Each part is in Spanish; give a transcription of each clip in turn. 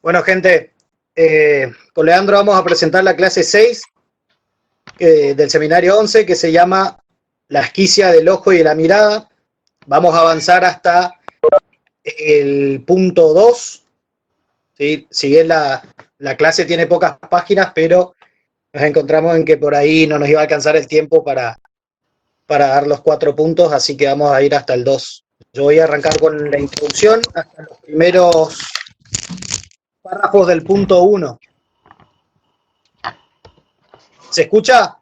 Bueno, gente, con Leandro vamos a presentar la clase 6 del seminario 11 que se llama La asquicia del ojo y de la mirada. Vamos a avanzar hasta el punto 2. ¿Sí? Si bien la clase tiene pocas páginas, pero nos encontramos en que por ahí no nos iba a alcanzar el tiempo para dar los 4 puntos, así que vamos a ir hasta el 2. Yo voy a arrancar con la introducción hasta los primeros párrafos del punto 1. ¿Se escucha?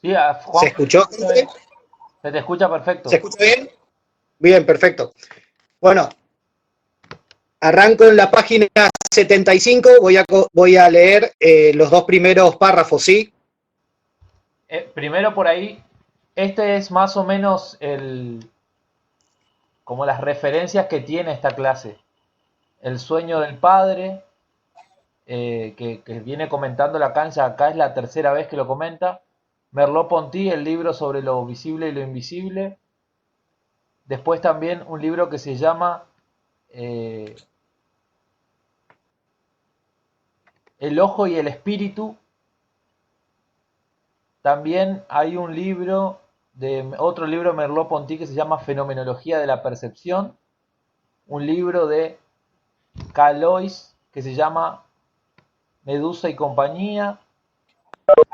Sí, Juan, ¿Se escuchó, gente? se te escucha perfecto. ¿Se escucha bien? Bien, perfecto. Bueno, arranco en la página 75, voy a leer los 2 primeros párrafos, ¿sí? Primero por ahí, este es más o menos como las referencias que tiene esta clase. El sueño del padre, que viene comentando la cancha, acá es la tercera vez que lo comenta. Merleau-Ponty, el libro sobre lo visible y lo invisible. Después también un libro que se llama El ojo y el espíritu. También hay un libro otro libro de Merleau-Ponty que se llama Fenomenología de la percepción. Un libro de Calois que se llama Medusa y compañía.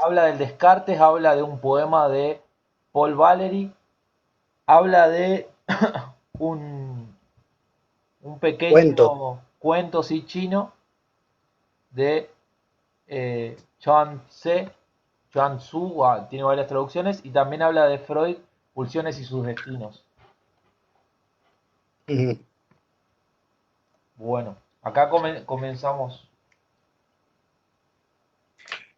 Habla del Descartes, habla de un poema de Paul Valéry, habla de un Cuento. pequeño cuento sí, chino de Chuang Tzu, tiene varias traducciones, y también habla de Freud, pulsiones y sus destinos. Bueno, acá comenzamos.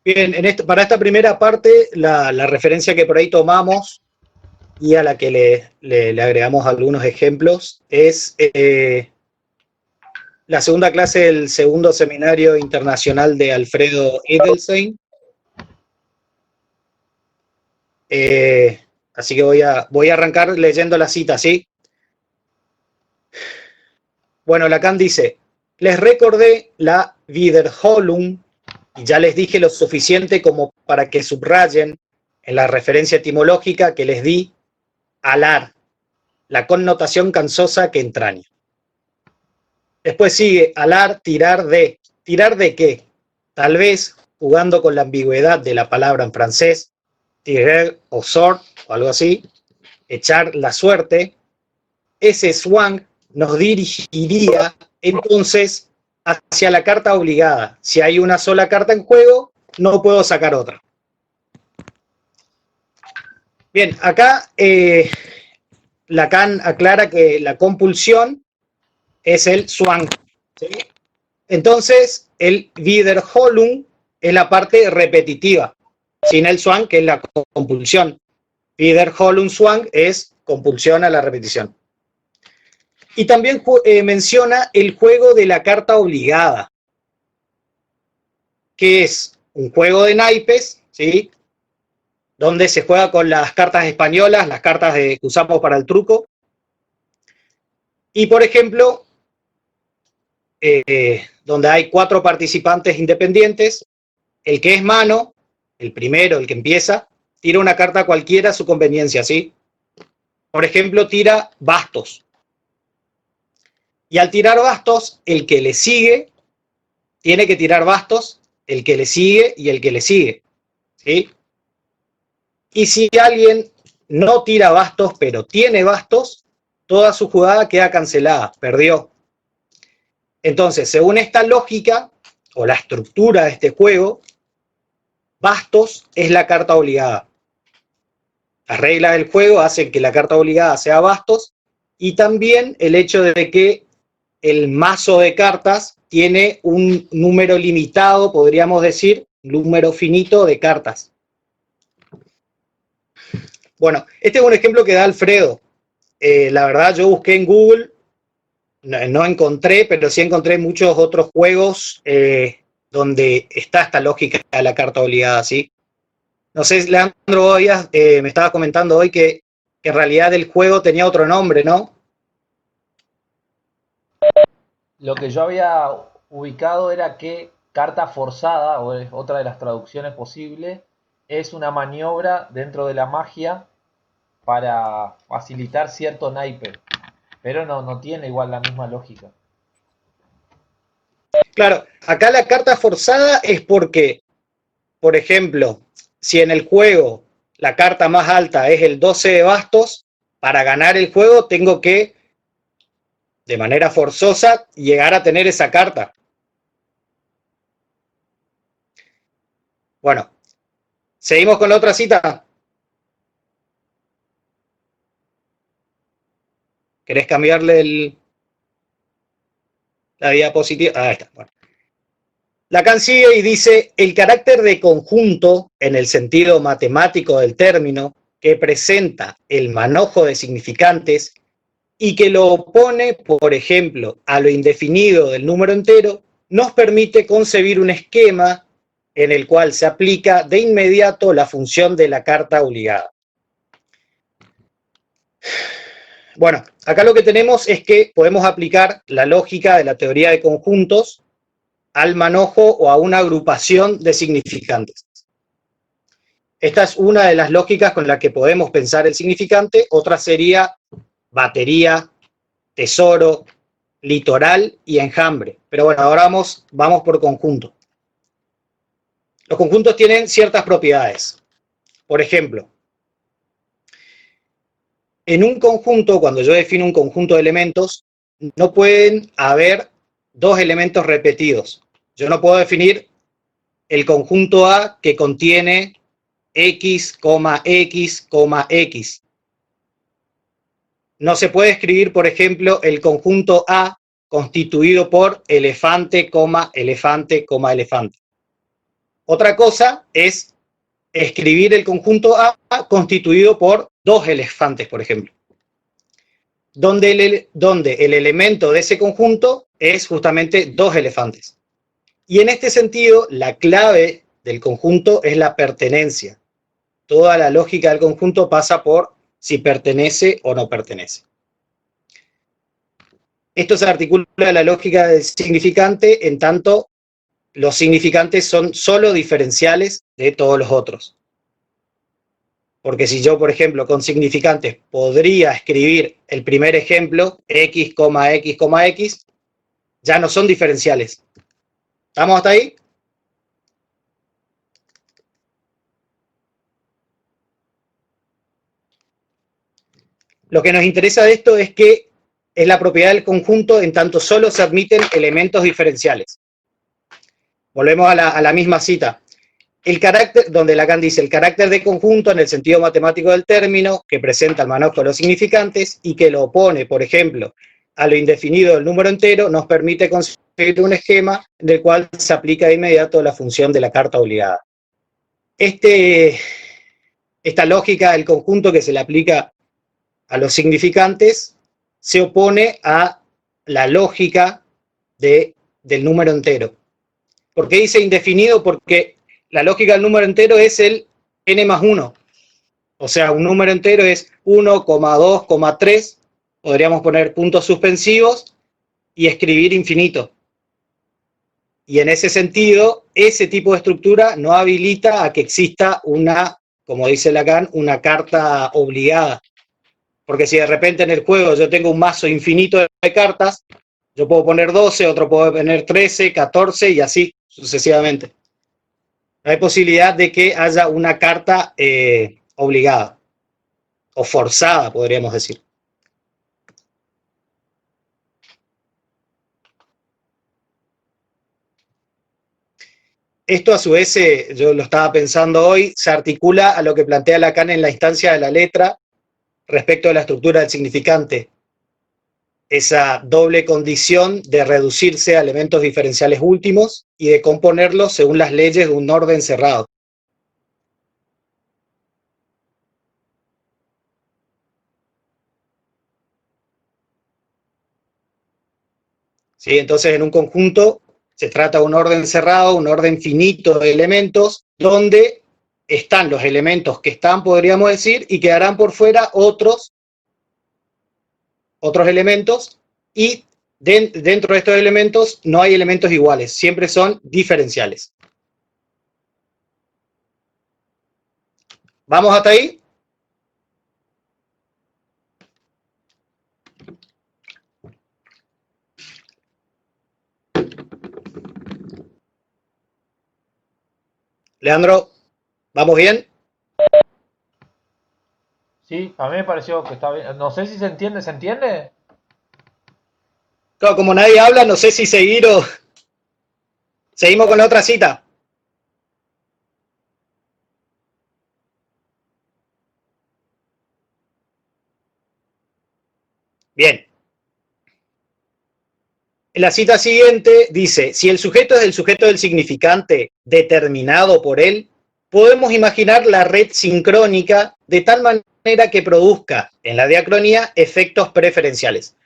Bien, para esta primera parte, la referencia que por ahí tomamos y a la que le agregamos algunos ejemplos es la segunda clase del segundo seminario internacional de Alfredo Edelstein. Así que voy a arrancar leyendo la cita, ¿sí? Bueno, Lacan dice: les recordé la Wiederholung y ya les dije lo suficiente como para que subrayen en la referencia etimológica que les di alar, la connotación cansosa que entraña. Después sigue alar, tirar de. ¿Tirar de qué? Tal vez, jugando con la ambigüedad de la palabra en francés, tirer o sort o algo así, echar la suerte, ese swang nos dirigiría entonces hacia la carta obligada. Si hay una sola carta en juego, no puedo sacar otra. Bien, acá Lacan aclara que la compulsión es el swang, ¿sí? Entonces, el Wiederholung es la parte repetitiva, sin el swang, que es la compulsión. Wiederholung swang es compulsión a la repetición. Y también menciona el juego de la carta obligada, que es un juego de naipes, ¿sí? Donde se juega con las cartas españolas, las cartas que usamos para el truco. Y, por ejemplo, donde hay 4 participantes independientes, el que es mano, el primero, el que empieza, tira una carta cualquiera a su conveniencia, ¿sí? Por ejemplo, tira bastos. Y al tirar bastos, el que le sigue tiene que tirar bastos, el que le sigue y el que le sigue, ¿sí? Y si alguien no tira bastos, pero tiene bastos, toda su jugada queda cancelada, perdió. Entonces, según esta lógica, o la estructura de este juego, bastos es la carta obligada. Las reglas del juego hacen que la carta obligada sea bastos, y también el hecho de que el mazo de cartas tiene un número limitado, podríamos decir, un número finito de cartas. Bueno, este es un ejemplo que da Alfredo. La verdad, yo busqué en Google, no encontré, pero sí encontré muchos otros juegos donde está esta lógica de la carta obligada, ¿sí? No sé, Leandro, hoy me estaba comentando hoy que en realidad el juego tenía otro nombre, ¿no? Lo que yo había ubicado era que carta forzada, o es otra de las traducciones posibles, es una maniobra dentro de la magia para facilitar cierto naipe, pero no tiene igual la misma lógica. Claro, acá la carta forzada es porque, por ejemplo, si en el juego la carta más alta es el 12 de bastos, para ganar el juego tengo que, de manera forzosa, llegar a tener esa carta. Bueno, seguimos con la otra cita. ¿Querés cambiarle la diapositiva? Ahí está. Bueno. Lacan sigue y dice, el carácter de conjunto, en el sentido matemático del término, que presenta el manojo de significantes y que lo opone, por ejemplo, a lo indefinido del número entero, nos permite concebir un esquema en el cual se aplica de inmediato la función de la carta obligada. Bueno, acá lo que tenemos es que podemos aplicar la lógica de la teoría de conjuntos al manojo o a una agrupación de significantes. Esta es una de las lógicas con la que podemos pensar el significante. Otra sería batería, tesoro, litoral y enjambre. Pero bueno, ahora vamos por conjunto. Los conjuntos tienen ciertas propiedades. Por ejemplo, en un conjunto, cuando yo defino un conjunto de elementos, no pueden haber dos elementos repetidos. Yo no puedo definir el conjunto A que contiene X, X, X. No se puede escribir, por ejemplo, el conjunto A constituido por elefante, elefante, elefante. Otra cosa es escribir el conjunto A constituido por dos elefantes, por ejemplo. Donde el elemento de ese conjunto es justamente dos elefantes. Y en este sentido, la clave del conjunto es la pertenencia. Toda la lógica del conjunto pasa por si pertenece o no pertenece. Esto se articula a la lógica del significante, en tanto los significantes son solo diferenciales de todos los otros. Porque si yo, por ejemplo, con significantes podría escribir el primer ejemplo, X, X, X, ya no son diferenciales. ¿Estamos hasta ahí? Lo que nos interesa de esto es que es la propiedad del conjunto en tanto solo se admiten elementos diferenciales. Volvemos a la misma cita. El carácter, donde Lacan dice el carácter de conjunto en el sentido matemático del término, que presenta el manojo de los significantes y que lo opone, por ejemplo, a lo indefinido del número entero, nos permite conseguir un esquema en el cual se aplica de inmediato la función de la carta obligada. Esta lógica del conjunto que se le aplica a los significantes se opone a la lógica del número entero. ¿Por qué dice indefinido? Porque la lógica del número entero es el n más 1. O sea, un número entero es 1, 2, 3. Podríamos poner puntos suspensivos y escribir infinito. Y en ese sentido, ese tipo de estructura no habilita a que exista una, como dice Lacan, una carta obligada. Porque si de repente en el juego yo tengo un mazo infinito de cartas, yo puedo poner 12, otro puedo poner 13, 14 y así sucesivamente. No hay posibilidad de que haya una carta obligada o forzada, podríamos decir. Esto a su vez, yo lo estaba pensando hoy, se articula a lo que plantea Lacan en la instancia de la letra respecto a la estructura del significante. Esa doble condición de reducirse a elementos diferenciales últimos y de componerlos según las leyes de un orden cerrado. ¿sí? Entonces, en un conjunto se trata de un orden cerrado, un orden finito de elementos, donde están los elementos que están, podríamos decir, y quedarán por fuera otros elementos, y dentro de estos elementos no hay elementos iguales, siempre son diferenciales. ¿Vamos hasta ahí? Leandro, ¿vamos bien? Sí, a mí me pareció que está bien. No sé si se entiende, ¿se entiende? Claro, como nadie habla, no sé si seguir o seguimos con la otra cita. Bien. En la cita siguiente dice, si el sujeto es el sujeto del significante determinado por él, podemos imaginar la red sincrónica de tal manera que produzca en la diacronía efectos preferenciales.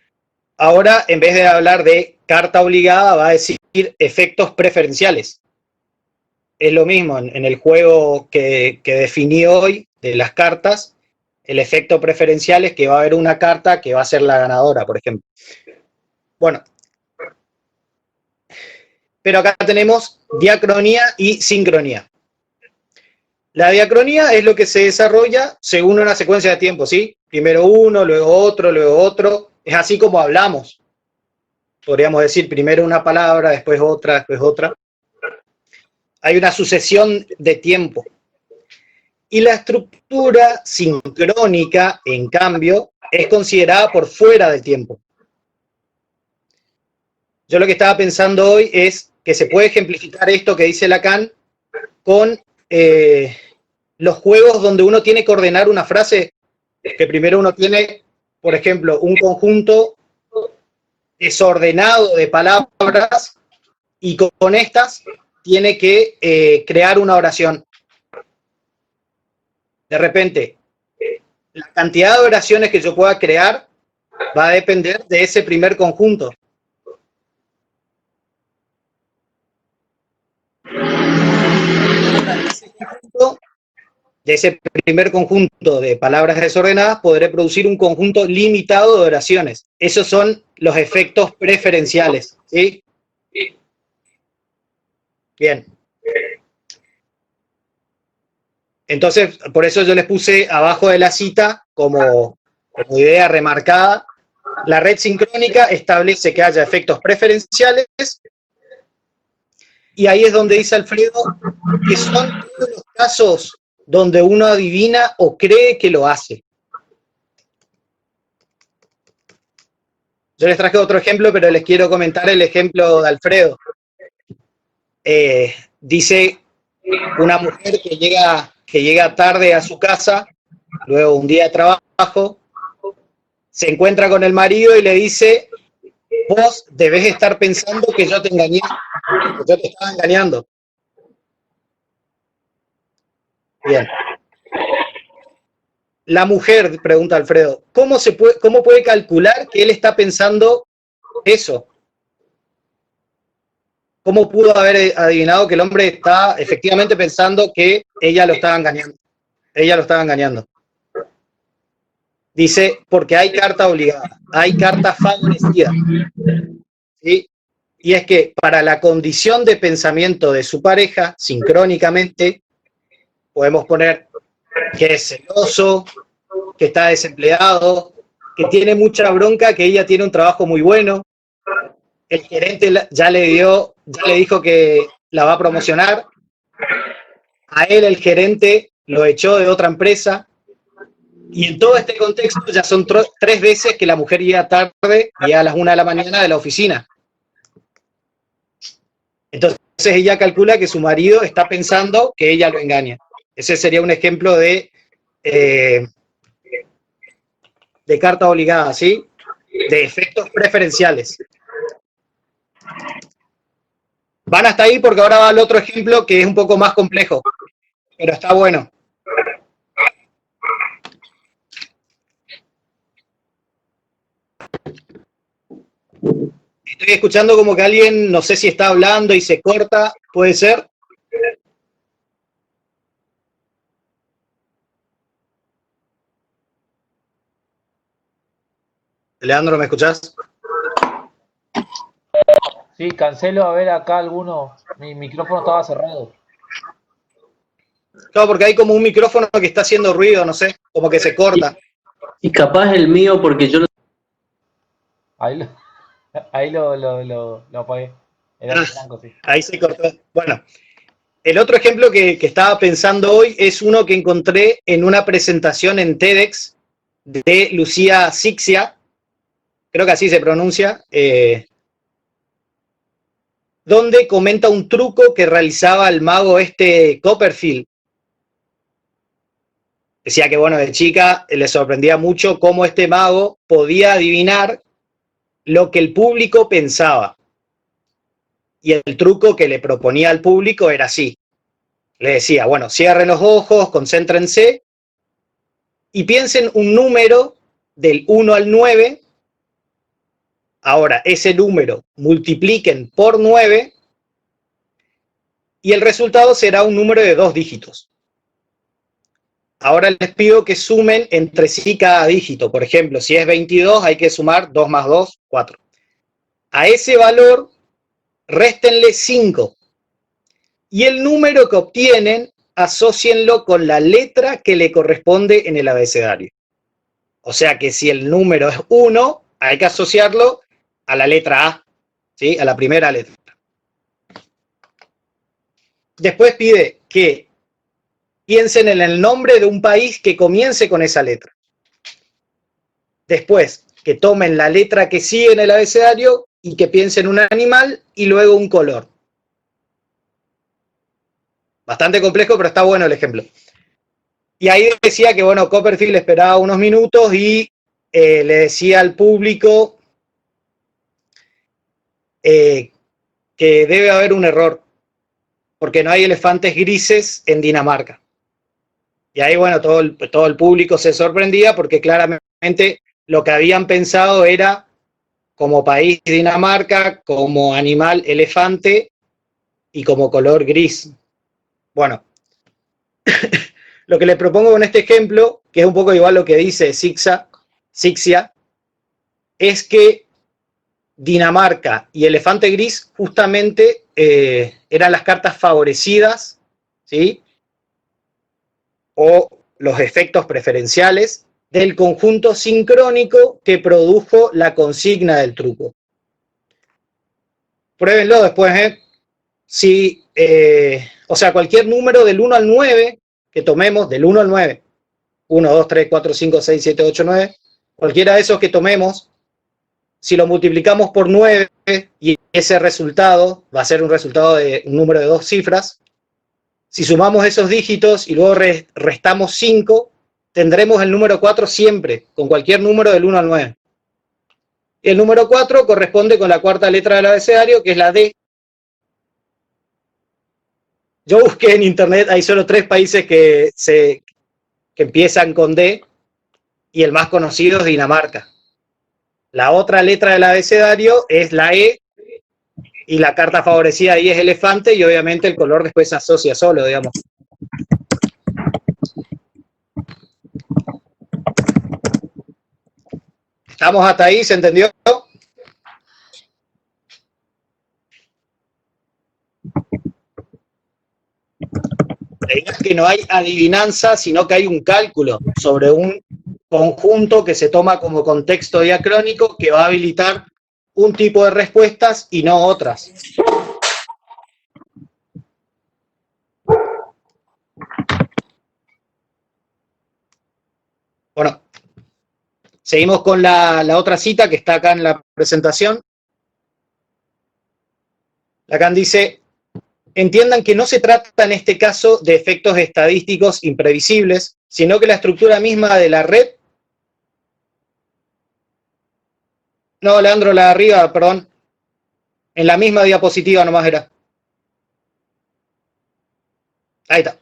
Ahora, en vez de hablar de carta obligada, va a decir efectos preferenciales. Es lo mismo en el juego que definí hoy de las cartas. El efecto preferencial es que va a haber una carta que va a ser la ganadora, por ejemplo. Bueno, pero acá tenemos diacronía y sincronía. La diacronía es lo que se desarrolla según una secuencia de tiempo, ¿sí? Primero uno, luego otro, luego otro. Es así como hablamos. Podríamos decir primero una palabra, después otra, después otra. Hay una sucesión de tiempo. Y la estructura sincrónica, en cambio, es considerada por fuera del tiempo. Yo lo que estaba pensando hoy es que se puede ejemplificar esto que dice Lacan con los juegos donde uno tiene que ordenar una frase, que primero uno tiene, por ejemplo, un conjunto desordenado de palabras y con estas tiene que crear una oración. De repente, la cantidad de oraciones que yo pueda crear va a depender de ese primer conjunto. De ese primer conjunto de palabras desordenadas, podré producir un conjunto limitado de oraciones. Esos son los efectos preferenciales, ¿sí? Bien. Entonces, por eso yo les puse abajo de la cita como idea remarcada, la red sincrónica establece que haya efectos preferenciales, y ahí es donde dice Alfredo que son todos los casos donde uno adivina o cree que lo hace. Yo les traje otro ejemplo, pero les quiero comentar el ejemplo de Alfredo. Dice una mujer que llega tarde a su casa, luego un día de trabajo, se encuentra con el marido y le dice, vos debés estar pensando que yo te engañé, que yo te estaba engañando. Bien. La mujer, pregunta Alfredo, ¿cómo puede calcular que él está pensando eso? ¿Cómo pudo haber adivinado que el hombre está efectivamente pensando que ella lo estaba engañando? Ella lo estaba engañando. Dice, porque hay carta obligada, hay carta favorecida. ¿Sí? Y es que para la condición de pensamiento de su pareja, sincrónicamente, podemos poner que es celoso, que está desempleado, que tiene mucha bronca, que ella tiene un trabajo muy bueno, el gerente ya le dijo que la va a promocionar, a él el gerente lo echó de otra empresa, y en todo este contexto ya son 3 veces que la mujer llega tarde, llega a las 1 de la mañana de la oficina. Entonces ella calcula que su marido está pensando que ella lo engaña. Ese sería un ejemplo de carta obligada, ¿sí? De efectos preferenciales. Van hasta ahí porque ahora va el otro ejemplo que es un poco más complejo, pero está bueno. Estoy escuchando como que alguien, no sé si está hablando y se corta, ¿puede ser? Leandro, ¿me escuchás? Sí, cancelo a ver acá alguno. Mi micrófono estaba cerrado. No, porque hay como un micrófono que está haciendo ruido, no sé, como que se corta. Y capaz el mío, porque yo no. Ahí lo, ahí lo apagué. Era Ah, blanco, sí. ahí se cortó. Bueno, el otro ejemplo que estaba pensando hoy es uno que encontré en una presentación en TEDx de Lucía Sixia, creo que así se pronuncia, donde comenta un truco que realizaba el mago Copperfield. Decía que, bueno, de chica le sorprendía mucho cómo este mago podía adivinar lo que el público pensaba. Y el truco que le proponía al público era así. Le decía, bueno, cierren los ojos, concéntrense y piensen un número del 1 al 9. Ahora, ese número multipliquen por 9 y el resultado será un número de 2 dígitos. Ahora les pido que sumen entre sí cada dígito. Por ejemplo, si es 22, hay que sumar 2 más 2, 4. A ese valor, réstenle 5. Y el número que obtienen, asócienlo con la letra que le corresponde en el abecedario. O sea que si el número es 1, hay que asociarlo a la letra A, ¿sí? A la primera letra. Después pide que piensen en el nombre de un país que comience con esa letra. Después, que tomen la letra que sigue en el abecedario y que piensen un animal y luego un color. Bastante complejo, pero está bueno el ejemplo. Y ahí decía que, bueno, Copperfield esperaba unos minutos y le decía al público que debe haber un error, porque no hay elefantes grises en Dinamarca. Y ahí, bueno, todo el público se sorprendía porque claramente lo que habían pensado era como país Dinamarca, como animal elefante y como color gris. Bueno, lo que les propongo con este ejemplo, que es un poco igual lo que dice Sixia, es que Dinamarca y elefante gris justamente eran las cartas favorecidas, ¿sí? O los efectos preferenciales del conjunto sincrónico que produjo la consigna del truco. Pruébenlo después, ¿eh? Si, o sea, cualquier número del 1 al 9 que tomemos, del 1 al 9, 1, 2, 3, 4, 5, 6, 7, 8, 9, cualquiera de esos que tomemos, si lo multiplicamos por 9 y ese resultado va a ser un resultado de un número de 2 cifras, si sumamos esos dígitos y luego restamos 5, tendremos el número 4 siempre, con cualquier número del 1 al 9. Y el número 4 corresponde con la cuarta letra del abecedario, que es la D. Yo busqué en internet, hay solo 3 países que empiezan con D, y el más conocido es Dinamarca. La otra letra del abecedario es la E, y la carta favorecida ahí es elefante, y obviamente el color después se asocia solo, digamos. ¿Estamos hasta ahí? ¿Se entendió? Es que no hay adivinanza, sino que hay un cálculo sobre un conjunto que se toma como contexto diacrónico que va a habilitar un tipo de respuestas y no otras. Bueno, seguimos con la otra cita que está acá en la presentación. Lacan dice, entiendan que no se trata en este caso de efectos estadísticos imprevisibles, sino que la estructura misma de la red... No, Leandro, la de arriba, perdón. En la misma diapositiva nomás era. Ahí está.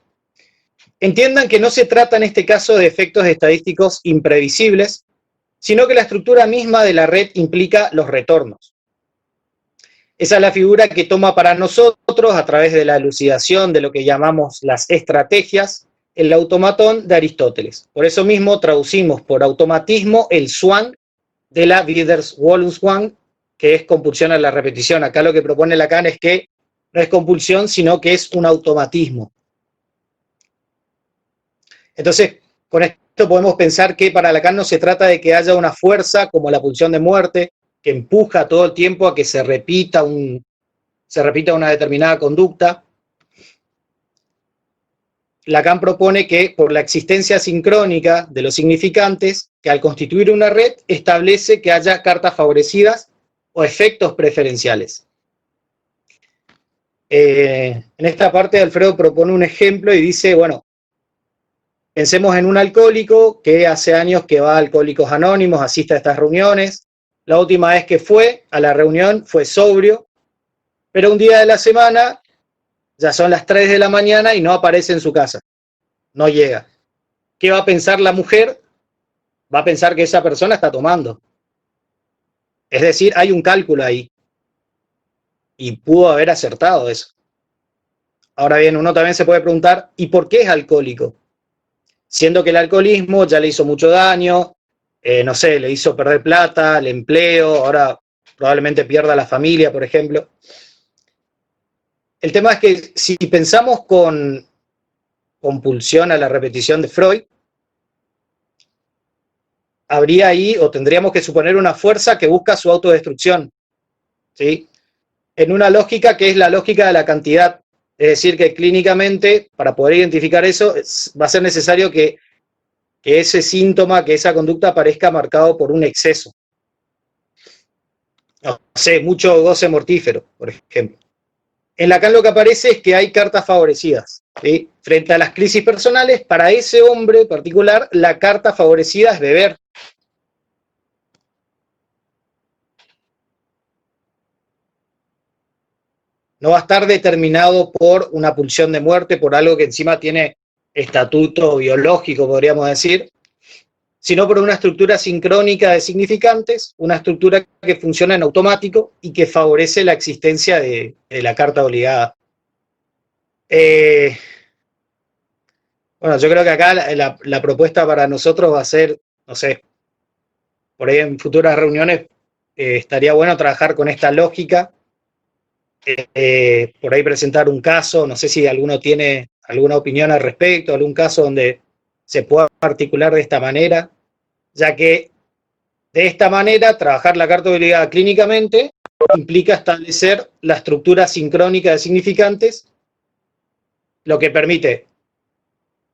Entiendan que no se trata en este caso de efectos estadísticos imprevisibles, sino que la estructura misma de la red implica los retornos. Esa es la figura que toma para nosotros, a través de la elucidación de lo que llamamos las estrategias, el automatón de Aristóteles. Por eso mismo traducimos por automatismo el Zwang de la Wiederholungszwang, que es compulsión a la repetición. Acá lo que propone Lacan es que no es compulsión, sino que es un automatismo. Entonces, con esto podemos pensar que para Lacan no se trata de que haya una fuerza como la pulsión de muerte, que empuja todo el tiempo a que se repita una determinada conducta. Lacan propone que por la existencia sincrónica de los significantes, que al constituir una red establece que haya cartas favorecidas o efectos preferenciales. En esta parte Alfredo propone un ejemplo y dice, bueno, pensemos en un alcohólico que hace años que va a Alcohólicos Anónimos, asiste a estas reuniones. La última vez que fue a la reunión fue sobrio, pero un día de la semana ya son las 3 de la mañana y no aparece en su casa, no llega. ¿Qué va a pensar la mujer? Va a pensar que esa persona está tomando. Es decir, hay un cálculo ahí. Y pudo haber acertado eso. Ahora bien, uno también se puede preguntar, ¿y por qué es alcohólico? Siendo que el alcoholismo ya le hizo mucho daño, no sé, le hizo perder plata, el empleo, ahora probablemente pierda la familia, por ejemplo. El tema es que si pensamos con compulsión a la repetición de Freud, habría ahí, o tendríamos que suponer una fuerza que busca su autodestrucción, ¿sí? En una lógica que es la lógica de la cantidad. Es decir, que clínicamente, para poder identificar eso, va a ser necesario que ese síntoma, que esa conducta aparezca marcado por un exceso. No sé, mucho goce mortífero, por ejemplo. En Lacan lo que aparece es que hay cartas favorecidas, ¿sí? Frente a las crisis personales, para ese hombre particular, la carta favorecida es beber. No va a estar determinado por una pulsión de muerte, por algo que encima tiene estatuto biológico, podríamos decir, sino por una estructura sincrónica de significantes, una estructura que funciona en automático y que favorece la existencia de la carta obligada. Bueno, yo creo que acá la propuesta para nosotros va a ser, no sé, por ahí en futuras reuniones estaría bueno trabajar con esta lógica, por ahí presentar un caso, no sé si alguno tiene alguna opinión al respecto, algún caso donde se pueda articular de esta manera, ya que de esta manera trabajar la carta obligada clínicamente implica establecer la estructura sincrónica de significantes, lo que permite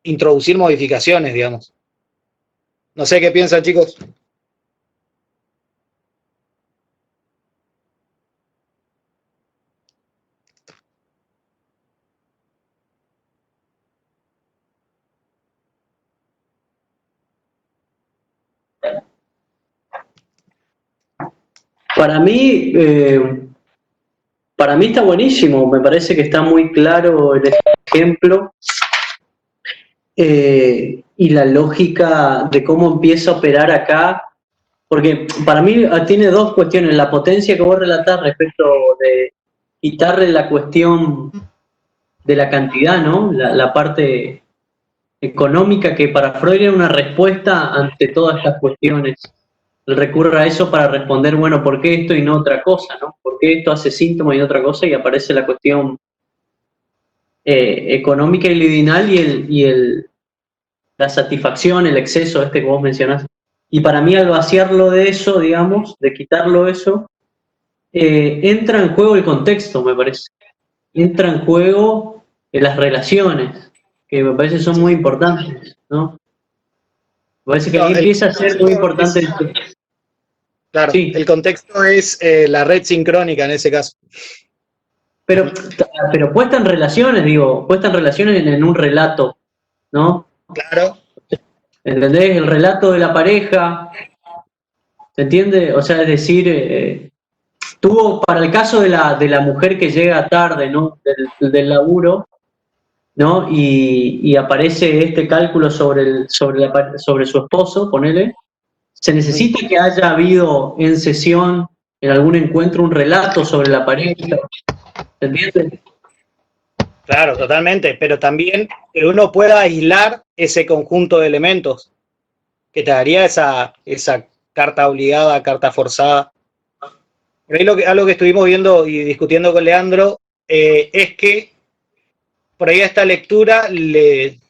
introducir modificaciones, digamos. No sé qué piensan, chicos. Para mí, está buenísimo, me parece que está muy claro el ejemplo y la lógica de cómo empieza a operar acá, porque para mí tiene dos cuestiones, la potencia que vos relatás respecto de quitarle la cuestión de la cantidad, ¿no? La parte económica que para Freud era una respuesta ante todas estas cuestiones. Él recurre a eso para responder, bueno, ¿por qué esto y no otra cosa, no? ¿Por qué esto hace síntoma y no otra cosa? Y aparece la cuestión económica y libidinal y la satisfacción, el exceso este que vos mencionás. Y para mí al vaciarlo de eso, digamos, de quitarlo eso, entra en juego el contexto, me parece. Entra en juego las relaciones, que me parece son muy importantes, ¿no? Me parece que ahí empieza a ser muy importante. Claro, sí. El contexto es la red sincrónica en ese caso. Pero puesta en relaciones, digo, puesta en relaciones en un relato, ¿no? Claro. ¿Entendés? El relato de la pareja, ¿se entiende? O sea, es decir, tuvo, para el caso de la mujer que llega tarde, ¿no? Del laburo, ¿no? Y aparece este cálculo sobre su esposo, ponele. Se necesita que haya habido en sesión en algún encuentro un relato sobre la pareja, ¿se entiende? Claro, totalmente, pero también que uno pueda aislar ese conjunto de elementos que te daría esa carta obligada, carta forzada. Por ahí algo que estuvimos viendo y discutiendo con Leandro es que por ahí a esta lectura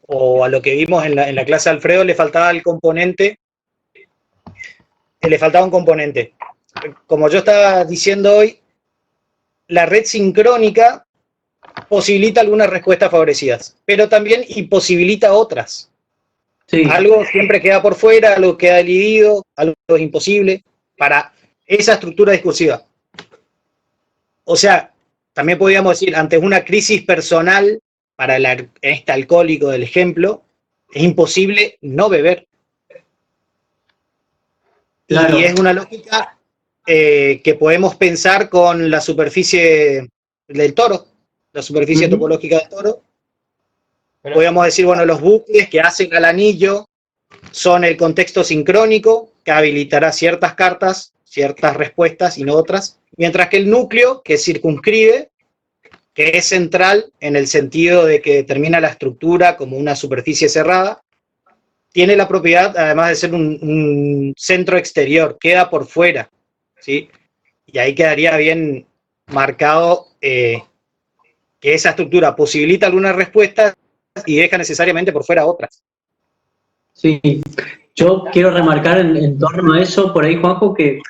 o a lo que vimos en la clase de Alfredo le faltaba el componente, le faltaba un componente. Como yo estaba diciendo hoy, la red sincrónica posibilita algunas respuestas favorecidas, pero también imposibilita otras. Sí, Algo siempre queda por fuera, algo queda dividido, algo es imposible para esa estructura discursiva. O sea, también podríamos decir, ante una crisis personal, para este alcohólico del ejemplo, es imposible no beber. Y claro. es una lógica que podemos pensar con la superficie del toro, la superficie Ujú. topológica del toro. Pero, Podríamos decir, bueno, los bucles que hacen al anillo son el contexto sincrónico, que habilitará ciertas cartas, ciertas respuestas y no otras, mientras que el núcleo, que circunscribe, que es central en el sentido de que determina la estructura como una superficie cerrada, tiene la propiedad, además de ser un centro exterior, queda por fuera, ¿sí? Y ahí quedaría bien marcado que esa estructura posibilita algunas respuestas y deja necesariamente por fuera otras. Sí, yo quiero remarcar en torno a eso, por ahí, Juanjo, que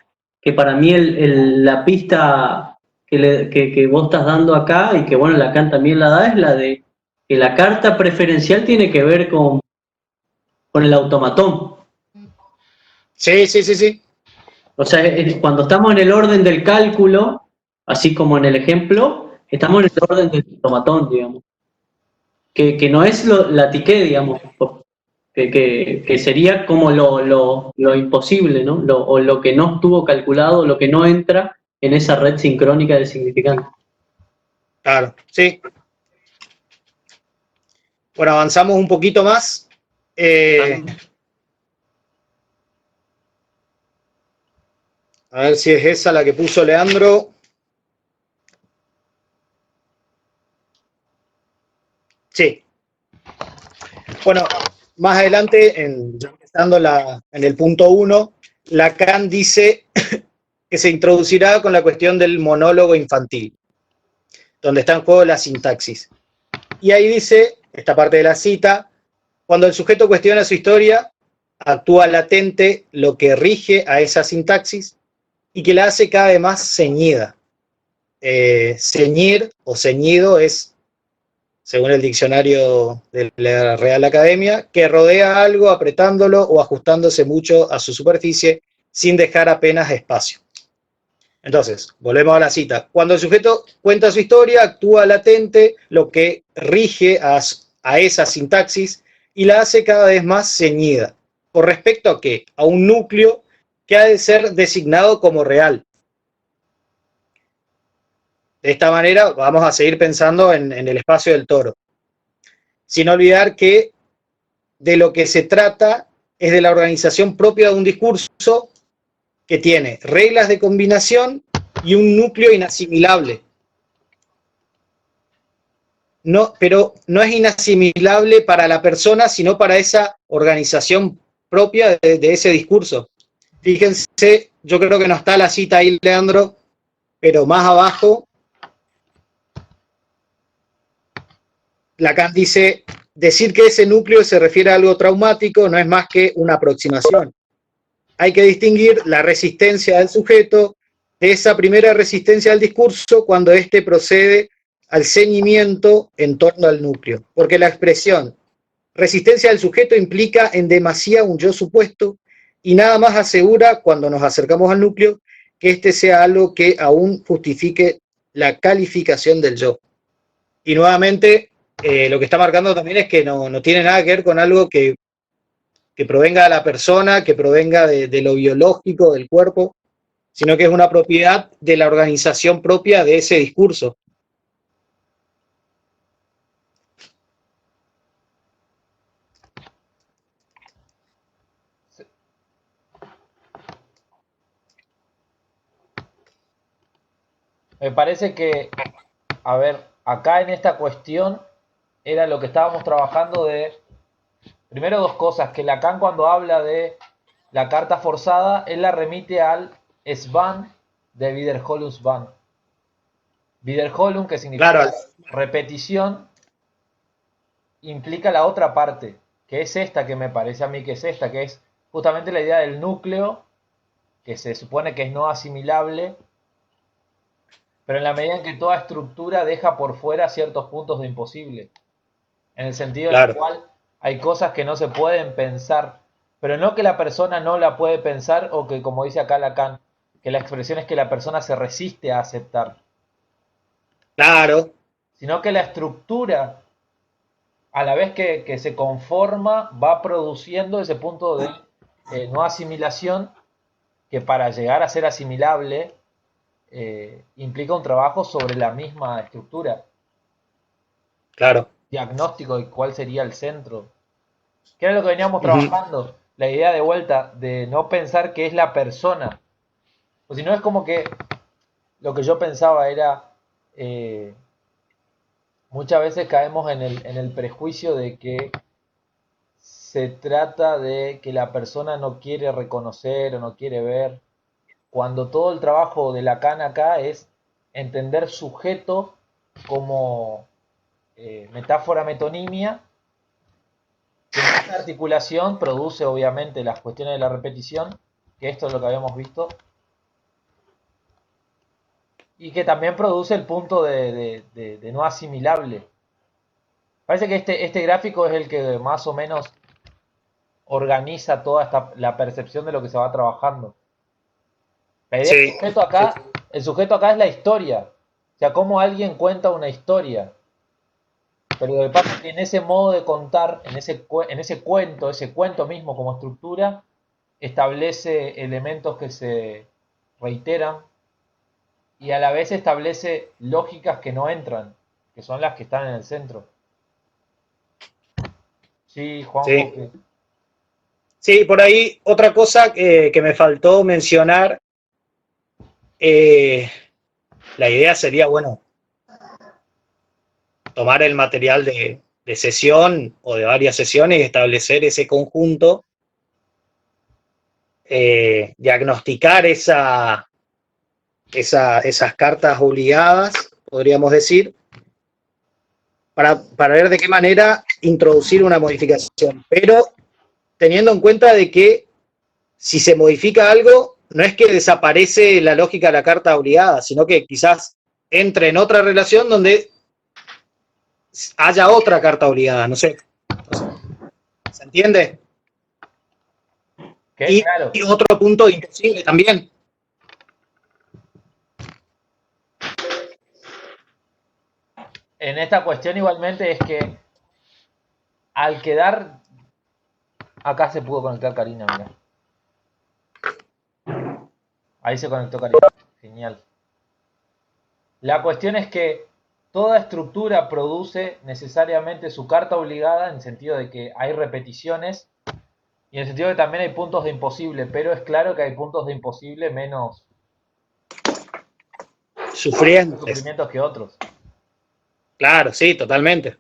para mí la pista que vos estás dando acá, y que bueno, Lacan también la da, es la de que la carta preferencial tiene que ver con el automatón. Sí, sí, sí, sí. O sea, cuando estamos en el orden del cálculo, así como en el ejemplo, estamos en el orden del automatón, digamos. Que no es la tiqué, digamos, que sería como lo imposible, ¿no? O lo que no estuvo calculado, lo que no entra en esa red sincrónica de significante. Claro, sí. Bueno, avanzamos un poquito más. A ver si es esa la que puso Leandro. Sí. Bueno, más adelante, ya empezando en el punto 1, Lacan dice que se introducirá con la cuestión del monólogo infantil, donde está en juego la sintaxis. Y ahí dice, esta parte de la cita, cuando el sujeto cuestiona su historia, actúa latente lo que rige a esa sintaxis y que la hace cada vez más ceñida. Ceñir o ceñido es, según el diccionario de la Real Academia, que rodea algo apretándolo o ajustándose mucho a su superficie sin dejar apenas espacio. Entonces, volvemos a la cita. Cuando el sujeto cuenta su historia, actúa latente lo que rige a esa sintaxis y la hace cada vez más ceñida. ¿Con respecto a qué? A un núcleo que ha de ser designado como real. De esta manera vamos a seguir pensando en el espacio del toro. Sin olvidar que de lo que se trata es de la organización propia de un discurso que tiene reglas de combinación y un núcleo inasimilable. No, pero no es inasimilable para la persona, sino para esa organización propia de ese discurso. Fíjense, yo creo que no está la cita ahí, Leandro, pero más abajo, Lacan dice, decir que ese núcleo se refiere a algo traumático no es más que una aproximación. Hay que distinguir la resistencia del sujeto de esa primera resistencia al discurso cuando éste procede al ceñimiento en torno al núcleo. Porque la expresión resistencia del sujeto implica en demasía un yo supuesto y nada más asegura, cuando nos acercamos al núcleo, que este sea algo que aún justifique la calificación del yo. Y nuevamente, lo que está marcando también es que no tiene nada que ver con algo que provenga de la persona, que provenga de lo biológico, del cuerpo, sino que es una propiedad de la organización propia de ese discurso. Me parece que, a ver, acá en esta cuestión era lo que estábamos trabajando de, primero dos cosas, que Lacan cuando habla de la carta forzada, él la remite al Svan de Wiederholungswahn. Wiederholung, que significa Claro, repetición, implica la otra parte, que es esta que me parece a mí que es esta, que es justamente la idea del núcleo, que se supone que es no asimilable, pero en la medida en que toda estructura deja por fuera ciertos puntos de imposible, en el sentido en el claro, cual hay cosas que no se pueden pensar, pero no que la persona no la puede pensar o que, como dice acá Lacan, que la expresión es que la persona se resiste a aceptar, claro, sino que la estructura, a la vez que se conforma, va produciendo ese punto de no asimilación que para llegar a ser asimilable implica un trabajo sobre la misma estructura, claro. diagnóstico de cuál sería el centro. ¿Qué era lo que veníamos Ujú. trabajando? La idea de vuelta de no pensar que es la persona. O si no es como que lo que yo pensaba era, eh, muchas veces caemos en el prejuicio de que se trata de que la persona no quiere reconocer o no quiere ver, cuando todo el trabajo de Lacan acá es entender sujeto como metáfora metonimia, que en esta articulación produce obviamente las cuestiones de la repetición, que esto es lo que habíamos visto, y que también produce el punto de no asimilable. Parece que este gráfico es el que más o menos organiza toda la percepción de lo que se va trabajando. La idea del Sí, sujeto sí, acá, el sujeto acá es la historia. O sea, cómo alguien cuenta una historia. Pero lo que pasa es que en ese modo de contar, en ese cuento mismo como estructura, establece elementos que se reiteran y a la vez establece lógicas que no entran, que son las que están en el centro. Sí, Juanjo, sí. que Sí, por ahí otra cosa que me faltó mencionar, eh, la idea sería, bueno, tomar el material de sesión o de varias sesiones y establecer ese conjunto, diagnosticar esas cartas obligadas, podríamos decir, para ver de qué manera introducir una modificación. Pero teniendo en cuenta de que si se modifica algo, no es que desaparece la lógica de la carta obligada, sino que quizás entre en otra relación donde haya otra carta obligada, no sé. ¿Se entiende? claro, Y otro punto imposible también. en esta cuestión igualmente es que al quedar, acá se pudo conectar Karina, mira. Ahí se conectó Karina. Genial. La cuestión es que toda estructura produce necesariamente su carta obligada en el sentido de que hay repeticiones y en el sentido de que también hay puntos de imposible, pero es claro que hay puntos de imposible menos Sufrientes. sufrimientos que otros. Claro, sí, totalmente.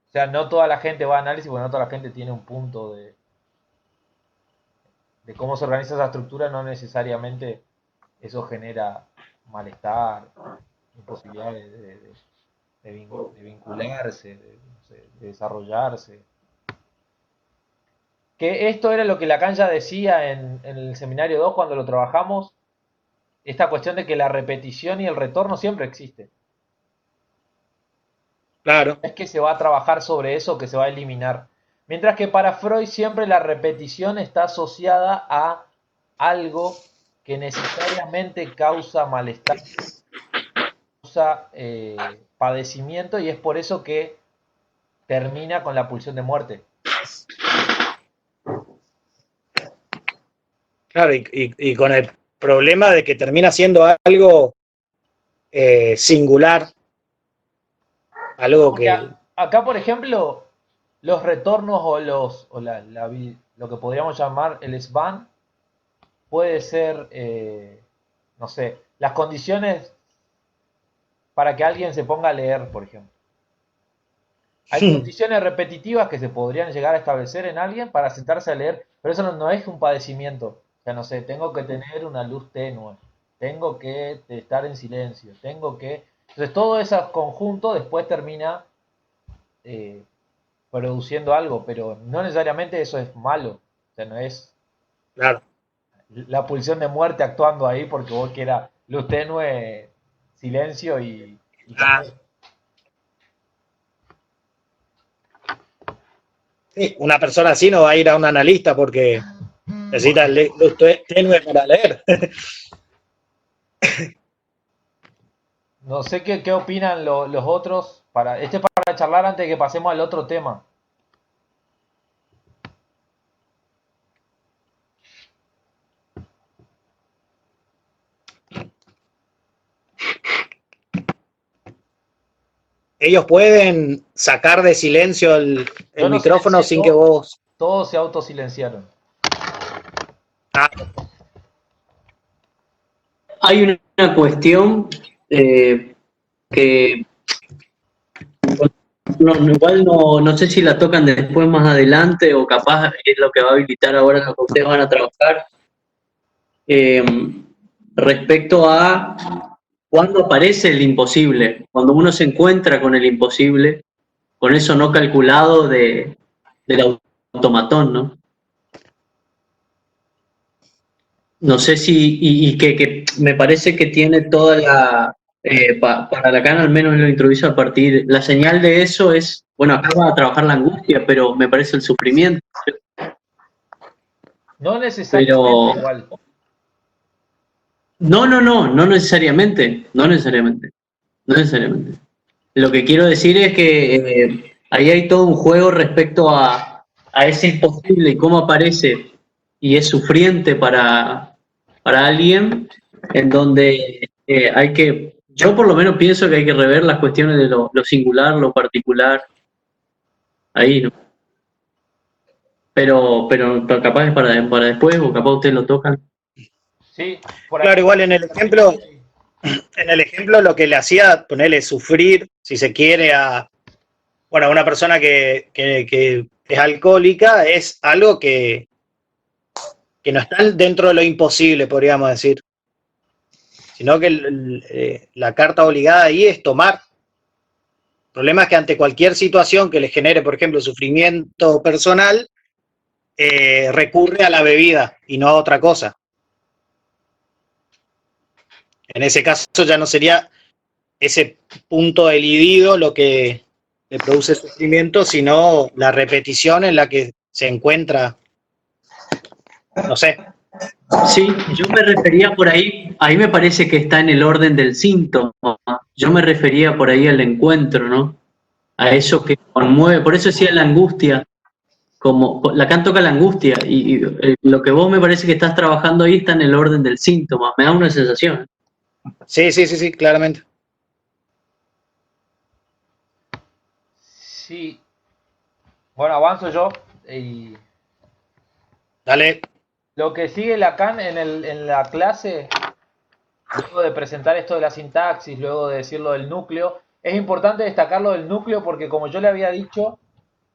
O sea, no toda la gente va a análisis porque no toda la gente tiene un punto de cómo se organiza esa estructura, no necesariamente eso genera malestar, imposibilidad de vincularse, no sé, de desarrollarse. Que esto era lo que Lacan ya decía en el seminario 2 cuando lo trabajamos, esta cuestión de que la repetición y el retorno siempre existe. Claro, No es que se va a trabajar sobre eso, que se va a eliminar. Mientras que para Freud siempre la repetición está asociada a algo que necesariamente causa malestar, causa padecimiento y es por eso que termina con la pulsión de muerte. claro, y con el problema de que termina siendo algo singular, algo Porque que, acá, por ejemplo, los retornos o lo que podríamos llamar el SBAN puede ser, no sé, las condiciones para que alguien se ponga a leer, por ejemplo. Hay condiciones repetitivas que se podrían llegar a establecer en alguien para sentarse a leer, pero eso no es un padecimiento. O sea, no sé, tengo que tener una luz tenue, tengo que estar en silencio, tengo que... Entonces todo ese conjunto después termina eh, produciendo algo, pero no necesariamente eso es malo. O sea, no es Claro. la pulsión de muerte actuando ahí porque vos quieras luz tenue, silencio y Ah, café. sí, una persona así no va a ir a un analista porque necesita luz tenue para leer. No sé qué opinan los otros. Este es para charlar antes de que pasemos al otro tema. Ellos pueden sacar de silencio el Yo no micrófono silencié sin que todo, vos... todos se autosilenciaron. Ah, Hay una cuestión que igual no sé si la tocan después más adelante o capaz es lo que va a habilitar ahora lo que ustedes van a trabajar. eh, Respecto a cuándo aparece el imposible, cuando uno se encuentra con el imposible, con eso no calculado del automatón, ¿no? No sé si, y que me parece que tiene toda la, para Lacan al menos lo introduce a partir, la señal de eso es, bueno, acá va a trabajar la angustia, pero me parece el sufrimiento, No necesariamente pero igual. no necesariamente, no necesariamente, no necesariamente. Lo que quiero decir es que ahí hay todo un juego respecto a ese imposible y cómo aparece y es sufriente para alguien, en donde hay que, yo por lo menos pienso que hay que rever las cuestiones de lo singular, lo particular, ahí, ¿no? Pero capaz es para después o capaz ustedes lo tocan. Sí, por ahí claro, igual sí. en el ejemplo lo que le hacía ponerle sufrir, si se quiere, a, bueno, a una persona que es alcohólica, es algo que no está dentro de lo imposible, podríamos decir, sino que la carta obligada ahí es tomar. El problema es que ante cualquier situación que le genere, por ejemplo, sufrimiento personal, recurre a la bebida y no a otra cosa. En ese caso ya no sería ese punto elidido lo que le produce sufrimiento, sino la repetición en la que se encuentra, no sé. Sí, yo me refería por ahí me parece que está en el orden del síntoma, yo me refería por ahí al encuentro, ¿no? A eso que conmueve, por eso decía la angustia, como Lacan toca la angustia y lo que vos me parece que estás trabajando ahí está en el orden del síntoma, me da una sensación. Sí, claramente. Sí. Bueno, avanzo yo. Y Dale. lo que sigue Lacan en la clase, luego de presentar esto de la sintaxis, luego de decir lo del núcleo, es importante destacar lo del núcleo porque como yo le había dicho,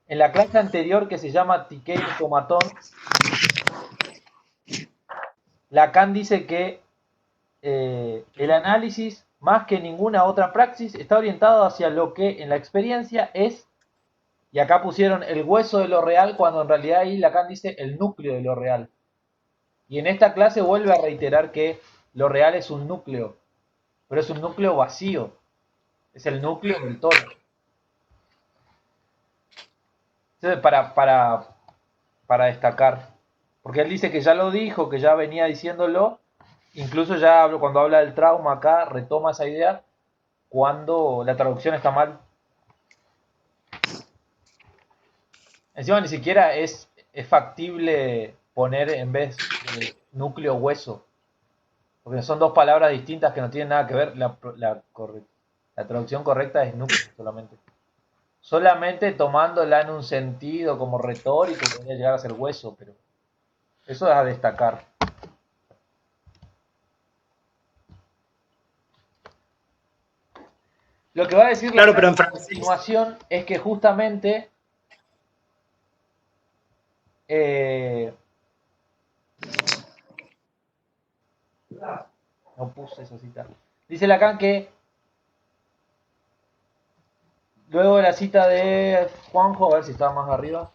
en la clase anterior que se llama Tiquet y Automatón, Lacan dice que el análisis, más que ninguna otra praxis, está orientado hacia lo que en la experiencia es, y acá pusieron el hueso de lo real, cuando en realidad ahí Lacan dice el núcleo de lo real. Y en esta clase vuelve a reiterar que lo real es un núcleo, pero es un núcleo vacío, es el núcleo del todo. Entonces, para destacar, porque él dice que ya lo dijo, que ya venía diciéndolo, incluso ya cuando habla del trauma acá, retoma esa idea cuando la traducción está mal. Encima ni siquiera es factible poner en vez de núcleo hueso, porque son dos palabras distintas que no tienen nada que ver. La traducción correcta es núcleo solamente. Solamente tomándola en un sentido como retórico podría llegar a ser hueso, pero eso es a destacar. Lo que va a decir Claro, Lacan pero en a francés. continuación es que justamente no puse esa cita. Dice Lacan que luego de la cita de Juanjo, a ver si estaba más arriba.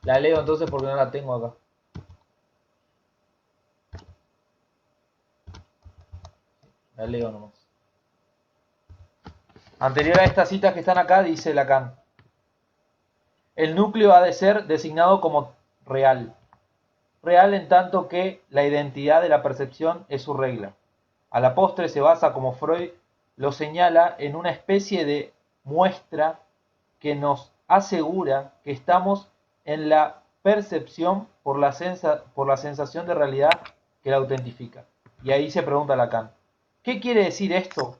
La leo entonces porque no la tengo acá. La leo nomás. Anterior a estas citas que están acá, dice Lacan: el núcleo ha de ser designado como real. Real en tanto que la identidad de la percepción es su regla. A la postre se basa, como Freud lo señala, en una especie de muestra que nos asegura que estamos en la percepción por la sensación de realidad que la autentifica. Y ahí se pregunta Lacan: ¿qué quiere decir esto?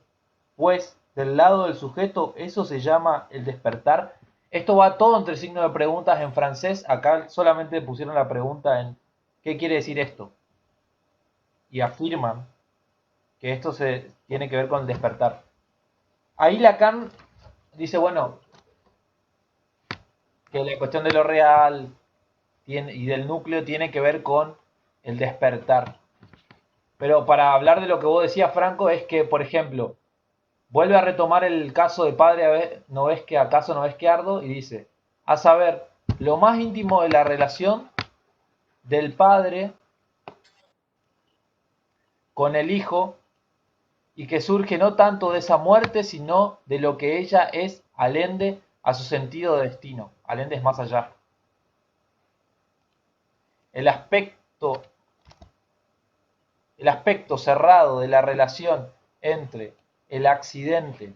Pues del lado del sujeto eso se llama el despertar. Esto va todo entre signos de preguntas en francés. Acá solamente pusieron la pregunta en ¿qué quiere decir esto? Y afirman que esto se tiene que ver con el despertar. Ahí Lacan dice, bueno, que la cuestión de lo real y del núcleo tiene que ver con el despertar. Pero para hablar de lo que vos decías, Franco, es que, por ejemplo, vuelve a retomar el caso de padre acaso no ves que ardo, y dice, a saber, lo más íntimo de la relación del padre con el hijo, y que surge no tanto de esa muerte, sino de lo que ella es alende a su sentido de destino. Alende es más allá. El aspecto cerrado de la relación entre el accidente.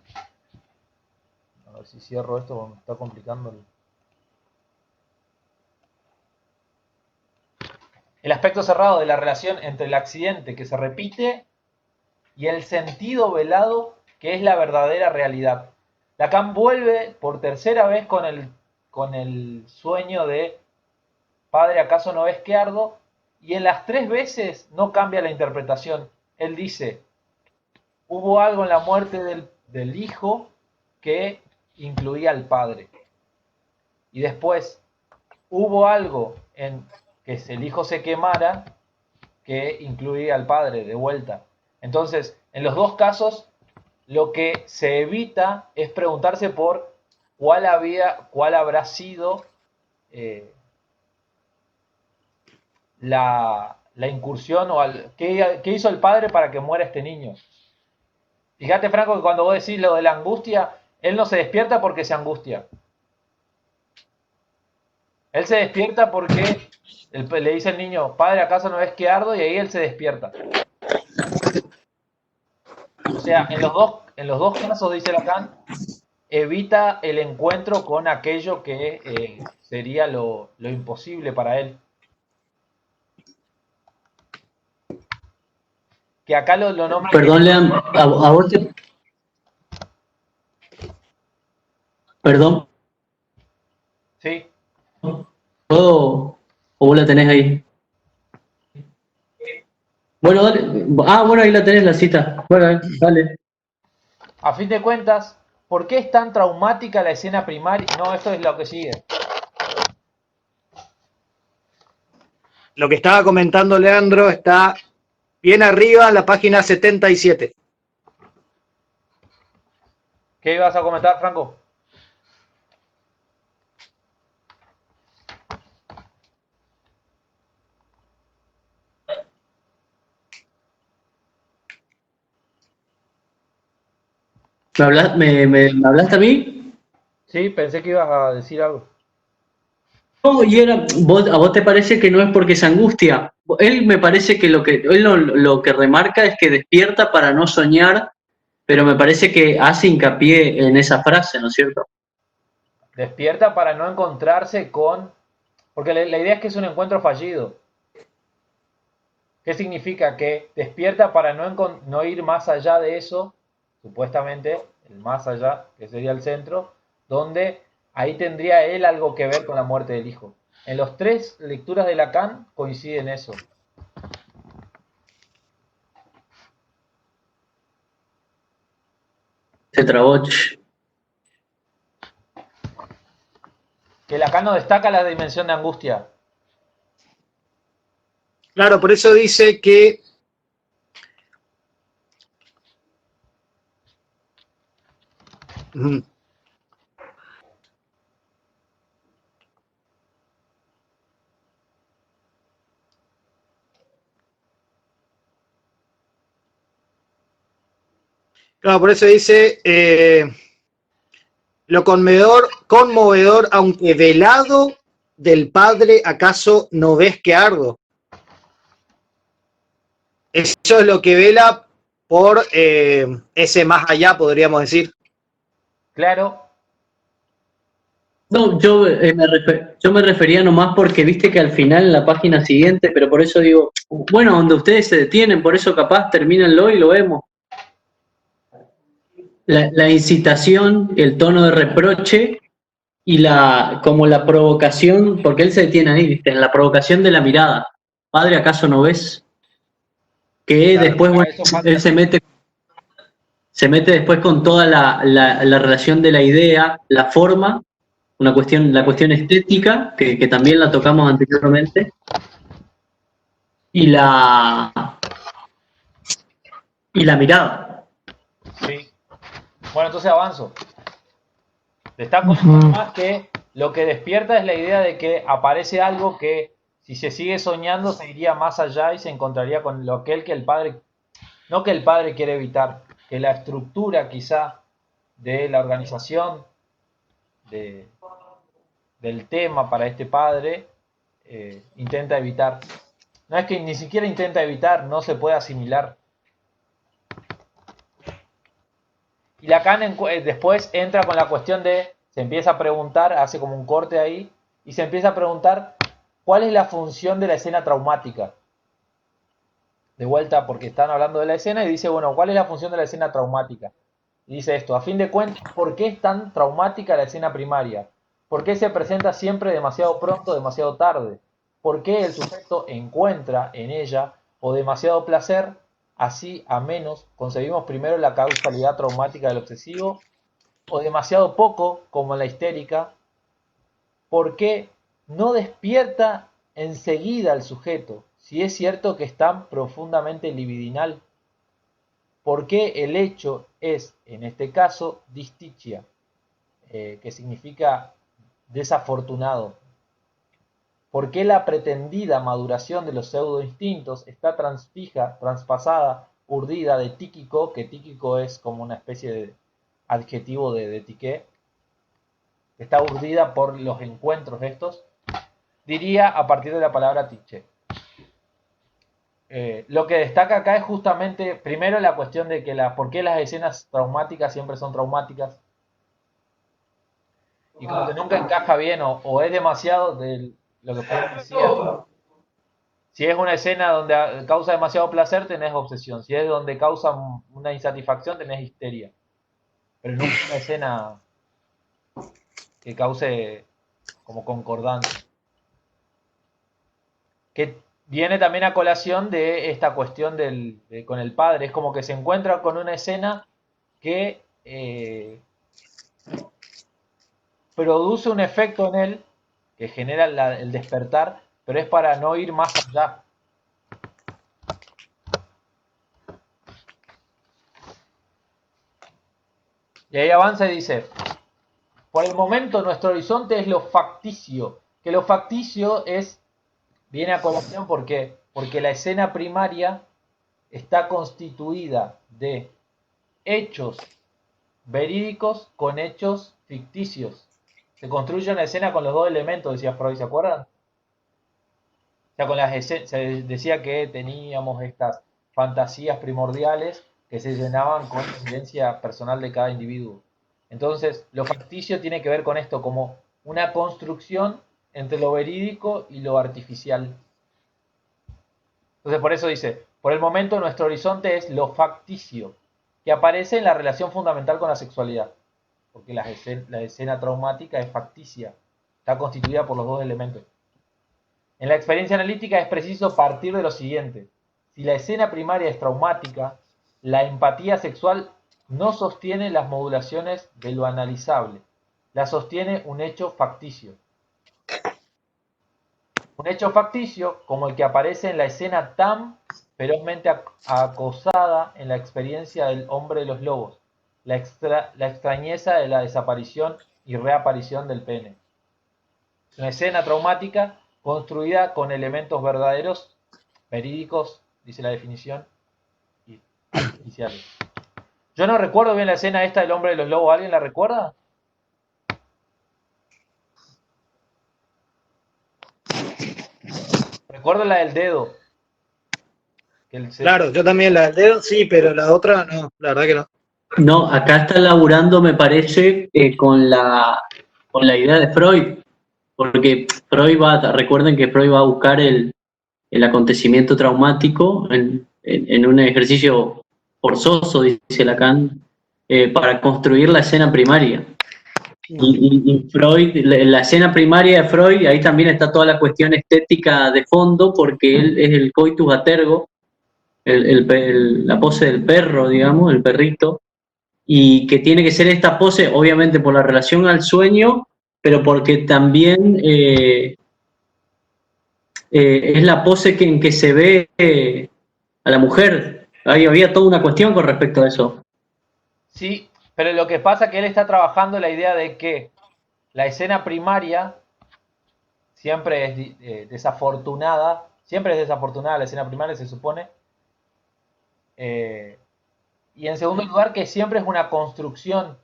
A ver si cierro esto porque me está complicando. El aspecto cerrado de la relación entre el accidente que se repite y el sentido velado que es la verdadera realidad. Lacan vuelve por tercera vez con el sueño de padre, ¿acaso no ves que ardo? Y en las tres veces no cambia la interpretación. Él dice, hubo algo en la muerte del hijo que incluía al padre. Y después hubo algo en que el hijo se quemara que incluía al padre de vuelta. Entonces, en los dos casos, lo que se evita es preguntarse por cuál habrá sido la incursión o qué hizo el padre para que muera este niño. Fíjate, Franco, que cuando vos decís lo de la angustia, él no se despierta porque se angustia. Él se despierta porque le dice al niño, padre, ¿acaso no ves que ardo? Y ahí él se despierta. O sea, en los dos casos, dice Lacan, evita el encuentro con aquello que sería lo imposible para él. Que acá lo nombra. Perdón, Lean, a vos te... Perdón, Sí. ¿puedo? ¿O vos la tenés ahí? Bueno, dale. Ah, bueno, ahí la tenés la cita. Bueno, dale. A fin de cuentas, ¿por qué es tan traumática la escena primaria? No, esto es lo que sigue. Lo que estaba comentando Leandro está bien arriba en la página 77. ¿Qué ibas a comentar, Franco? ¿Me hablaste a mí? Sí, pensé que ibas a decir algo. No, y a vos te parece que no es porque se angustia. Él me parece que lo que remarca es que despierta para no soñar, pero me parece que hace hincapié en esa frase, ¿no es cierto? Despierta para no encontrarse con... Porque la idea es que es un encuentro fallido. ¿Qué significa? Que despierta para no ir más allá de eso, supuestamente, el más allá, que sería el centro, donde ahí tendría él algo que ver con la muerte del hijo. En las tres lecturas de Lacan coinciden eso. Se trabó. Que Lacan no destaca la dimensión de angustia. Claro, por eso dice que claro, por eso dice lo conmovedor, aunque velado, del Padre, ¿acaso no ves que ardo? Eso es lo que vela por ese más allá, podríamos decir. Claro. No, yo me refería nomás porque viste que al final en la página siguiente, pero por eso digo, bueno, donde ustedes se detienen, por eso capaz termínenlo y lo vemos. La incitación, el tono de reproche y como la provocación, porque él se detiene ahí, viste, en la provocación de la mirada. Padre, ¿acaso no ves? Que Claro, después, bueno, eso falta. él se mete después con toda la relación de la idea, la forma, la cuestión estética, que también la tocamos anteriormente, y la mirada. Sí. Bueno, entonces avanzo. Destaco más que lo que despierta es la idea de que aparece algo que, si se sigue soñando, se iría más allá y se encontraría con lo que el padre, no que el padre quiere evitar, que la estructura quizá de la organización del tema para este padre intenta evitar. No es que ni siquiera intenta evitar, no se puede asimilar. Y Lacan después entra con la cuestión de, se empieza a preguntar, hace como un corte ahí, y se empieza a preguntar cuál es la función de la escena traumática. De vuelta, porque están hablando de la escena, y dice, bueno, ¿cuál es la función de la escena traumática? Y dice esto, a fin de cuentas, ¿por qué es tan traumática la escena primaria? ¿Por qué se presenta siempre demasiado pronto, demasiado tarde? ¿Por qué el sujeto encuentra en ella o demasiado placer? Así, a menos, concebimos primero la causalidad traumática del obsesivo, o demasiado poco, como en la histérica. ¿Por qué no despierta enseguida al sujeto, si es cierto que es tan profundamente libidinal? ¿Por qué el hecho es, en este caso, distichia, que significa desafortunado? ¿Por qué la pretendida maduración de los pseudoinstintos está traspasada, urdida de tíquico, que tíquico es como una especie de adjetivo de tiqué, está urdida por los encuentros estos? Diría a partir de la palabra tiché. Lo que destaca acá es justamente, primero, la cuestión de que por qué las escenas traumáticas siempre son traumáticas. Y como que nunca encaja bien, o es demasiado de lo que Freud decía. Si es una escena donde causa demasiado placer, tenés obsesión. Si es donde causa una insatisfacción, tenés histeria. Pero nunca una escena que cause como concordancia. Que viene también a colación de esta cuestión con el padre. Es como que se encuentra con una escena que produce un efecto en él que genera el despertar, pero es para no ir más allá. Y ahí avanza y dice, por el momento nuestro horizonte es lo facticio, que lo facticio viene a colación porque la escena primaria está constituida de hechos verídicos con hechos ficticios. Se construye una escena con los dos elementos, decía Freud, ¿se acuerdan? O sea, se decía que teníamos estas fantasías primordiales que se llenaban con la evidencia personal de cada individuo. Entonces, lo facticio tiene que ver con esto, como una construcción entre lo verídico y lo artificial. Entonces, por eso dice, por el momento nuestro horizonte es lo facticio, que aparece en la relación fundamental con la sexualidad, porque la escena traumática es facticia, está constituida por los dos elementos. En la experiencia analítica es preciso partir de lo siguiente: si la escena primaria es traumática, la empatía sexual no sostiene las modulaciones de lo analizable, la sostiene un hecho facticio. Un hecho facticio como el que aparece en la escena tan ferozmente acosada en la experiencia del hombre de los lobos, la extrañeza de la desaparición y reaparición del pene. Una escena traumática construida con elementos verdaderos, verídicos, dice la definición, y artificiales. Yo no recuerdo bien la escena esta del hombre de los lobos. ¿Alguien la recuerda? Recuerdo la del dedo. Claro, yo también la del dedo, sí, pero la otra no, la verdad que no. No, acá está laburando, me parece, con la idea de Freud, porque recuerden que Freud va a buscar el acontecimiento traumático en un ejercicio forzoso, dice Lacan, para construir la escena primaria. Y Freud, la escena primaria de Freud, ahí también está toda la cuestión estética de fondo, porque él es el coitus a tergo, la pose del perro, digamos, el perrito, y que tiene que ser esta pose, obviamente por la relación al sueño, pero porque también es la pose en que se ve a la mujer. Ahí había toda una cuestión con respecto a eso. Sí, pero lo que pasa es que él está trabajando la idea de que la escena primaria siempre es desafortunada, la escena primaria se supone, y en segundo lugar que siempre es una construcción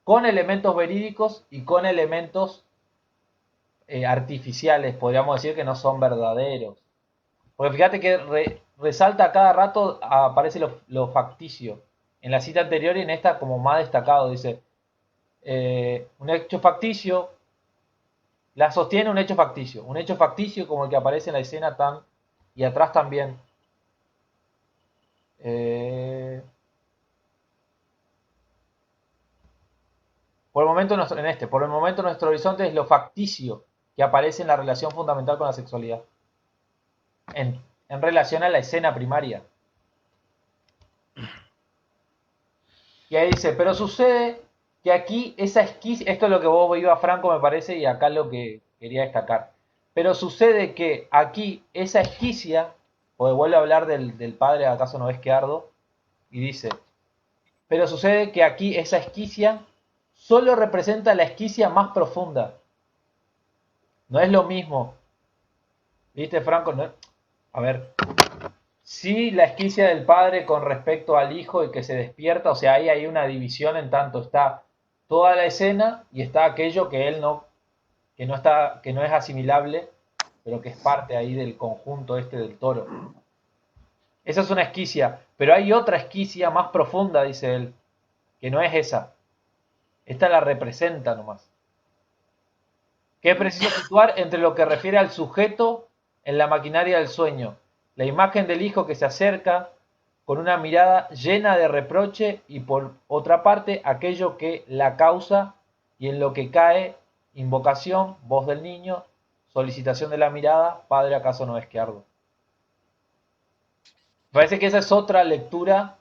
con elementos verídicos y con elementos artificiales, podríamos decir que no son verdaderos. Porque fíjate que resalta a cada rato, aparece lo facticio. En la cita anterior y en esta como más destacado, dice, un hecho facticio, la sostiene un hecho facticio como el que aparece en la escena y atrás también. Por el momento nuestro horizonte es lo facticio que aparece en la relación fundamental con la sexualidad. En relación a la escena primaria. Y ahí dice, pero sucede que aquí esa esquicia, esto es lo que vos iba Franco me parece, y acá lo que quería destacar. Pero sucede que aquí esa esquicia, porque vuelve a hablar del padre, ¿acaso no ves que ardo? Y dice, pero sucede que aquí esa esquicia solo representa la esquicia más profunda. No es lo mismo. ¿Viste, Franco? No, a ver, sí, la esquicia del padre con respecto al hijo y que se despierta, o sea, ahí hay una división en tanto está toda la escena y está aquello que él que no es asimilable, pero que es parte ahí del conjunto este del toro. Esa es una esquicia, pero hay otra esquicia más profunda, dice él, que no es esa. Esta la representa nomás. Que es preciso situar entre lo que refiere al sujeto en la maquinaria del sueño, la imagen del hijo que se acerca con una mirada llena de reproche y por otra parte aquello que la causa y en lo que cae invocación, voz del niño, solicitación de la mirada, padre acaso no es que ardo. Me parece que esa es otra lectura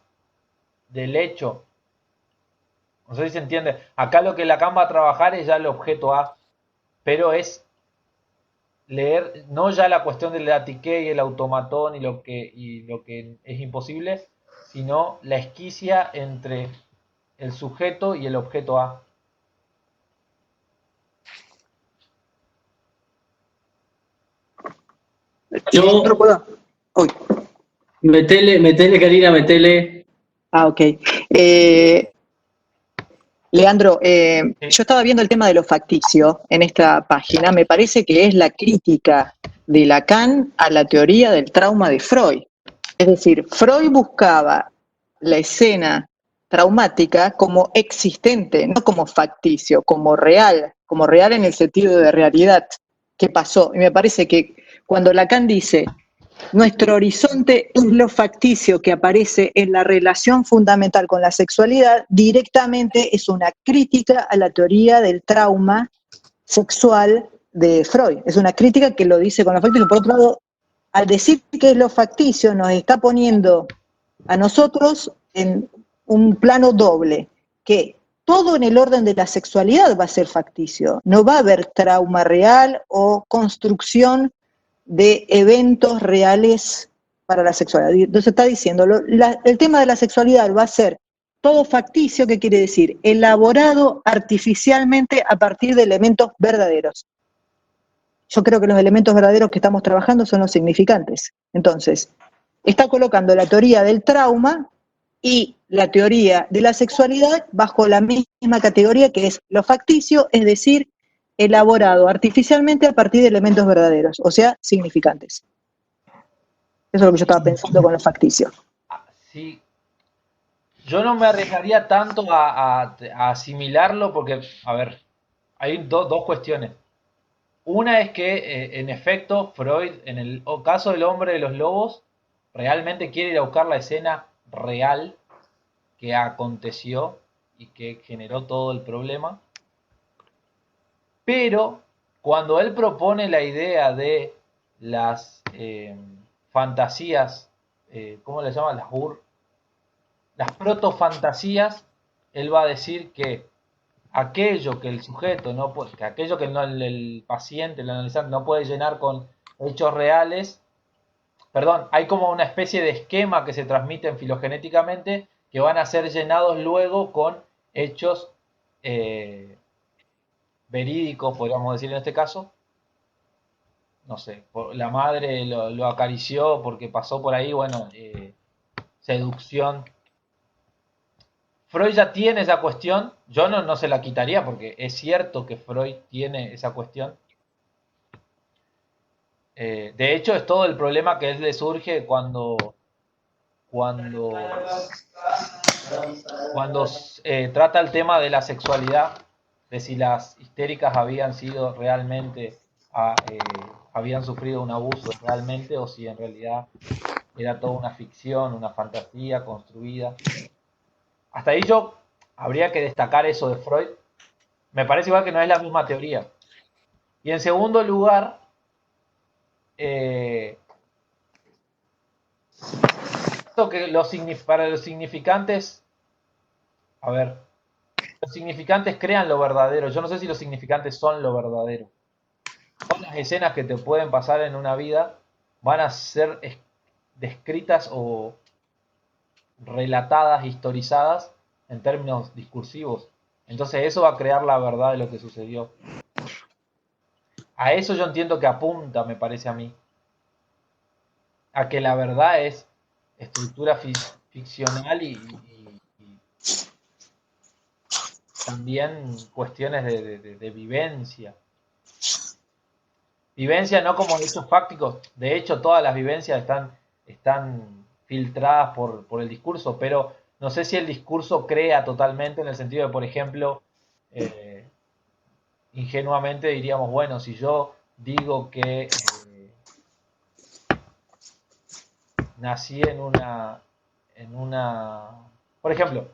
del hecho. No sé si se entiende. Acá lo que Lacan va a trabajar es ya el objeto A, pero es leer no ya la cuestión del atiqué y el automatón y lo que es imposible, sino la esquicia entre el sujeto y el objeto A. Yo, Uy. metele, Karina, metele. Ah, ok. Leandro, yo estaba viendo el tema de lo facticio en esta página. Me parece que es la crítica de Lacan a la teoría del trauma de Freud. Es decir, Freud buscaba la escena traumática como existente, no como facticio, como real en el sentido de realidad. ¿Qué pasó? Y me parece que cuando Lacan dice nuestro horizonte es lo facticio que aparece en la relación fundamental con la sexualidad, directamente es una crítica a la teoría del trauma sexual de Freud. Es una crítica que lo dice con lo facticio. Por otro lado, al decir que es lo facticio, nos está poniendo a nosotros en un plano doble, que todo en el orden de la sexualidad va a ser facticio, no va a haber trauma real o construcción de eventos reales para la sexualidad. Entonces está diciendo, el tema de la sexualidad va a ser todo facticio, ¿qué quiere decir? Elaborado artificialmente a partir de elementos verdaderos. Yo creo que los elementos verdaderos que estamos trabajando son los significantes. Entonces, está colocando la teoría del trauma y la teoría de la sexualidad bajo la misma categoría que es lo facticio, es decir, elaborado artificialmente a partir de elementos verdaderos, o sea, significantes. Eso es lo que yo estaba pensando con lo facticio. Sí, yo no me arriesgaría tanto a asimilarlo porque, a ver, hay dos cuestiones. Una es que, en efecto, Freud, en el caso del hombre de los lobos, realmente quiere ir a buscar la escena real que aconteció y que generó todo el problema. Pero cuando él propone la idea de las fantasías, ¿cómo le llaman? Las protofantasías, él va a decir que aquello que el sujeto no puede, que aquello que el paciente, el analizante no puede llenar con hechos reales, perdón, hay como una especie de esquema que se transmiten filogenéticamente que van a ser llenados luego con hechos verídicos, podríamos decir en este caso. No sé, la madre lo acarició porque pasó por ahí, bueno, seducción. Freud ya tiene esa cuestión, yo no se la quitaría porque es cierto que Freud tiene esa cuestión. De hecho, es todo el problema que a él le surge cuando trata el tema de la sexualidad, de si las histéricas habían sido realmente, habían sufrido un abuso realmente o si en realidad era toda una ficción, una fantasía construida. Hasta ahí yo habría que destacar eso de Freud. Me parece igual que no es la misma teoría. Y en segundo lugar, que para los significantes, a ver, los significantes crean lo verdadero. Yo no sé si los significantes son lo verdadero. Todas las escenas que te pueden pasar en una vida van a ser descritas o relatadas, historizadas en términos discursivos. Entonces eso va a crear la verdad de lo que sucedió. A eso yo entiendo que apunta, me parece a mí. A que la verdad es estructura ficcional y también cuestiones de vivencia. Vivencia no como hechos fácticos. De hecho, todas las vivencias están filtradas por el discurso, pero no sé si el discurso crea totalmente en el sentido de, por ejemplo, ingenuamente diríamos, bueno, si yo digo que nací en una, por ejemplo,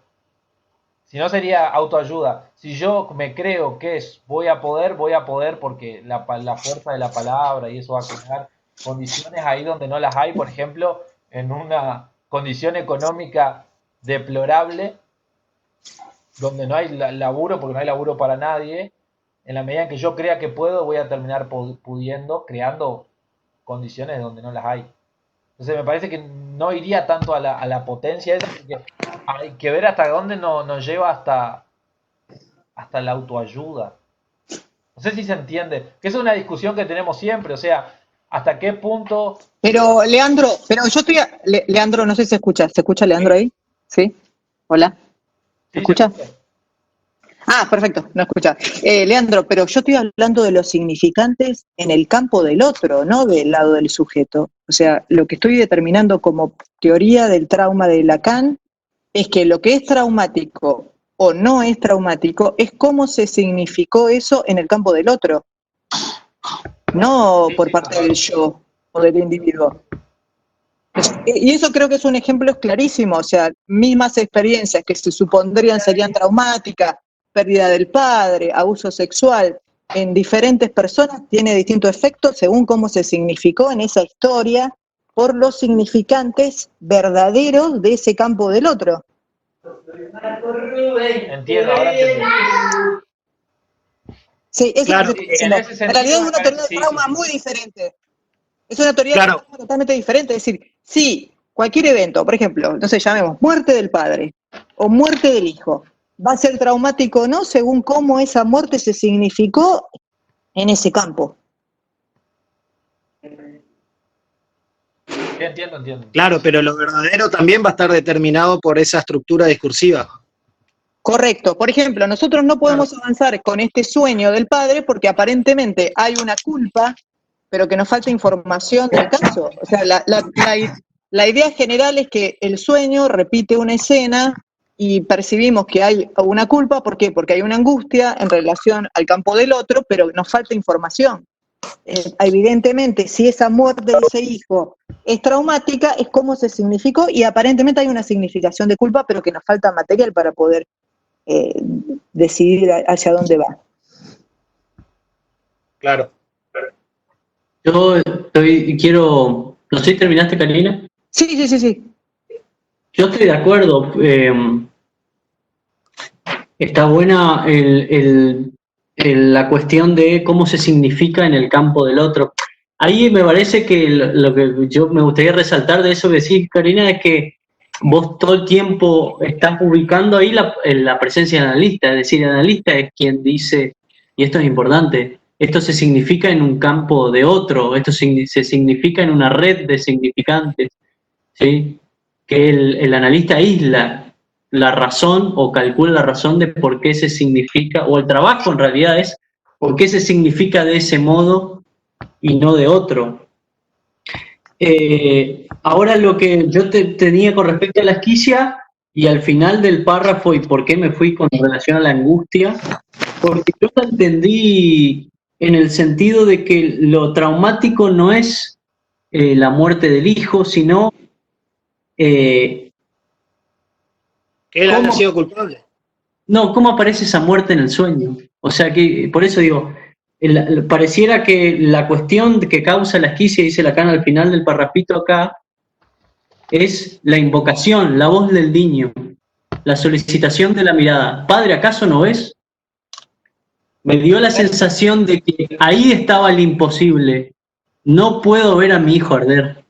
si no sería autoayuda, si yo me creo que voy a poder porque la fuerza de la palabra y eso va a crear condiciones ahí donde no las hay, por ejemplo, en una condición económica deplorable, donde no hay laburo, porque no hay laburo para nadie, en la medida en que yo crea que puedo, voy a terminar pudiendo, creando condiciones donde no las hay. Entonces me parece que no iría tanto a la potencia esa, porque hay que ver hasta dónde nos lleva hasta la autoayuda. No sé si se entiende, que es una discusión que tenemos siempre, o sea, hasta qué punto... Pero Leandro, Leandro, no sé si se escucha Leandro ahí? ¿Sí? Hola, ¿se escucha? Ah, perfecto, no escucha. Leandro, pero yo estoy hablando de los significantes en el campo del otro, no del lado del sujeto. O sea, lo que estoy determinando como teoría del trauma de Lacan es que lo que es traumático o no es traumático es cómo se significó eso en el campo del otro, no por parte del yo o del individuo. Y eso creo que es un ejemplo clarísimo, o sea, mismas experiencias que se supondrían serían traumáticas, pérdida del padre, abuso sexual, en diferentes personas tiene distintos efectos según cómo se significó en esa historia por los significantes verdaderos de ese campo del otro. Entiendo, ahora entendí. Sí, eso Claro, es lo que estoy diciendo. En ese sentido En realidad es me una parece, teoría del sí, trauma sí. muy diferente. Es una teoría del Claro, trauma totalmente diferente. Es decir, si cualquier evento, por ejemplo, no sé, llamemos muerte del padre o muerte del hijo, va a ser traumático o no según cómo esa muerte se significó en ese campo. Sí, entiendo. claro, pero lo verdadero también va a estar determinado por esa estructura discursiva. Correcto. Por ejemplo, nosotros no podemos avanzar con este sueño del padre porque aparentemente hay una culpa, pero que nos falta información del caso. O sea, la idea general es que el sueño repite una escena y percibimos que hay una culpa. ¿Por qué? Porque hay una angustia en relación al campo del otro, pero nos falta información. Evidentemente, si esa muerte de ese hijo es traumática, es cómo se significó y aparentemente hay una significación de culpa, pero que nos falta material para poder decidir hacia dónde va. Claro. Yo quiero, no sé, ¿terminaste, Karina? Sí. Yo estoy de acuerdo. Está buena la cuestión de cómo se significa en el campo del otro. Ahí me parece que lo que yo me gustaría resaltar de eso que decís, Karina, es que vos todo el tiempo estás ubicando ahí la presencia del analista, es decir, el analista es quien dice, y esto es importante, esto se significa en un campo de otro, esto se significa en una red de significantes, ¿sí? Que el analista aísla la razón o calcula la razón de por qué se significa, o el trabajo en realidad es por qué se significa de ese modo y no de otro. Ahora lo que yo tenía con respecto a la esquicia y al final del párrafo y por qué me fui con relación a la angustia, porque yo la entendí en el sentido de que lo traumático no es la muerte del hijo, sino Que él haya cómo, sido culpable. no, cómo aparece esa muerte en el sueño. O sea que, por eso digo, pareciera que la cuestión que causa la esquicia, dice Lacan al final del parrafito acá, es la invocación, la voz del niño, la solicitación de la mirada. Padre, ¿acaso no ves? Me dio la sensación de que ahí estaba el imposible. No puedo ver a mi hijo arder.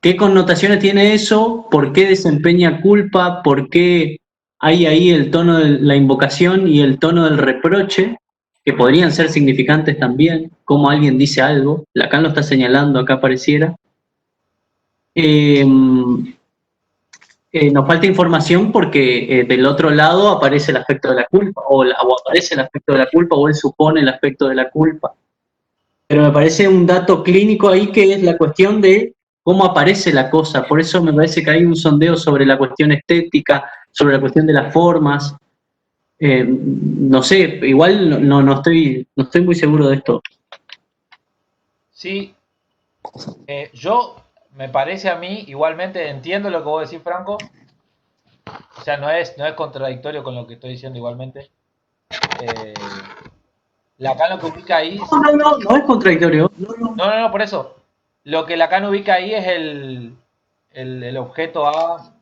¿Qué connotaciones tiene eso? ¿Por qué desempeña culpa? ¿Por qué hay ahí el tono de la invocación y el tono del reproche? Que podrían ser significantes también, como alguien dice algo. Lacan lo está señalando acá pareciera. Nos falta información porque del otro lado aparece el aspecto de la culpa, o aparece el aspecto de la culpa, o él supone el aspecto de la culpa. Pero me parece un dato clínico ahí que es la cuestión de cómo aparece la cosa. Por eso me parece que hay un sondeo sobre la cuestión estética, sobre la cuestión de las formas. No sé, igual no estoy muy seguro de esto. Sí, yo me parece a mí, igualmente entiendo lo que vos decís, Franco. O sea, no es contradictorio con lo que estoy diciendo igualmente. Lacan lo que ubica ahí. No es contradictorio. No, por eso. Lo que Lacan ubica ahí es el objeto A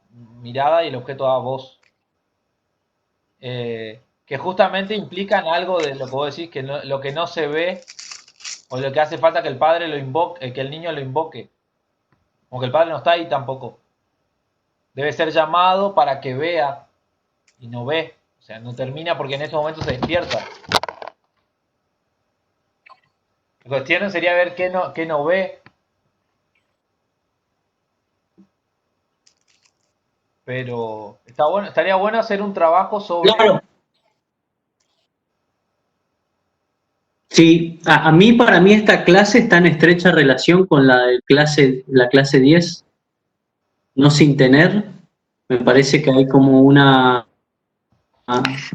mirada y el objeto A voz. Que justamente implican algo de lo que vos decís, que lo que no se ve, o lo que hace falta que el padre lo invoque, que el niño lo invoque. O que el padre no está ahí tampoco. Debe ser llamado para que vea y no ve. O sea, no termina porque en ese momento se despierta. La cuestión sería ver qué no ve. Pero estaría bueno hacer un trabajo sobre... Claro. Sí, para mí esta clase está en estrecha relación con la clase 10, no sin tener. Me parece que hay como una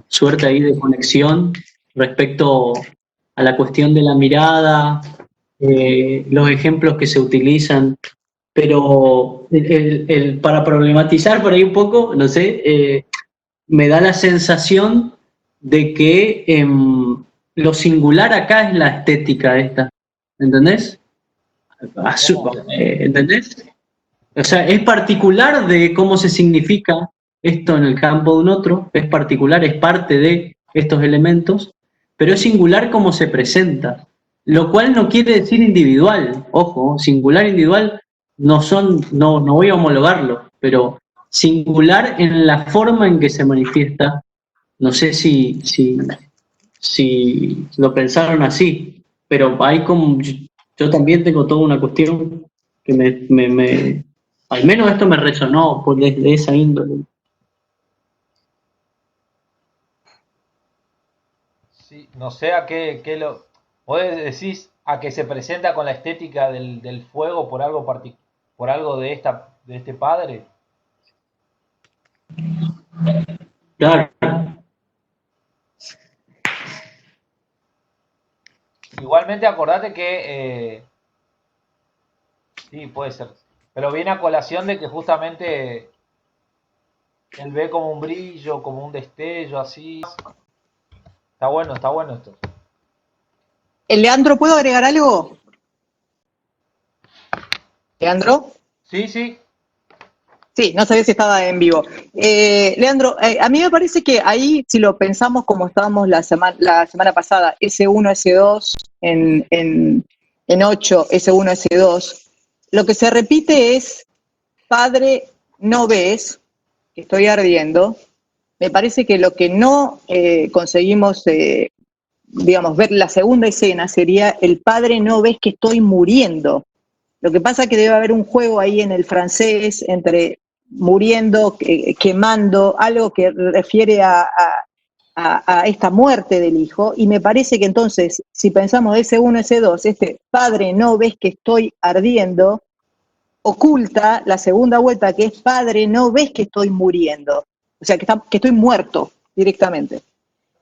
suerte ahí de conexión respecto a la cuestión de la mirada, los ejemplos que se utilizan, pero para problematizar por ahí un poco, no sé, me da la sensación de que lo singular acá es la estética esta, ¿entendés? ¿Entendés? O sea, es particular de cómo se significa esto en el campo de un otro, es particular, es parte de estos elementos, pero es singular como se presenta, lo cual no quiere decir individual, ojo, singular e individual no voy a homologarlo, pero singular en la forma en que se manifiesta, no sé si lo pensaron así, pero hay como, yo también tengo toda una cuestión que al menos esto me resonó desde esa índole. Sí, no sé a qué lo... ¿Vos decís a que se presenta con la estética del fuego por algo por algo de este padre? Claro, Igualmente acordate que... sí, puede ser. Pero viene a colación de que justamente él ve como un brillo, como un destello, así. Está bueno esto. Leandro, ¿puedo agregar algo? Leandro. Sí, sí. Sí, no sabía si estaba en vivo. Leandro, a mí me parece que ahí, si lo pensamos como estábamos la semana pasada, S1, S2, en 8, S1, S2, lo que se repite es, padre, no ves, que estoy ardiendo. Me parece que lo que no conseguimos, digamos, ver la segunda escena sería, el padre, no ves que estoy muriendo. Lo que pasa es que debe haber un juego ahí en el francés entre muriendo, quemando, algo que refiere a esta muerte del hijo, y me parece que entonces, si pensamos ese uno, ese dos, este padre, no ves que estoy ardiendo, oculta la segunda vuelta, que es padre, no ves que estoy muriendo, o sea, que estoy muerto directamente.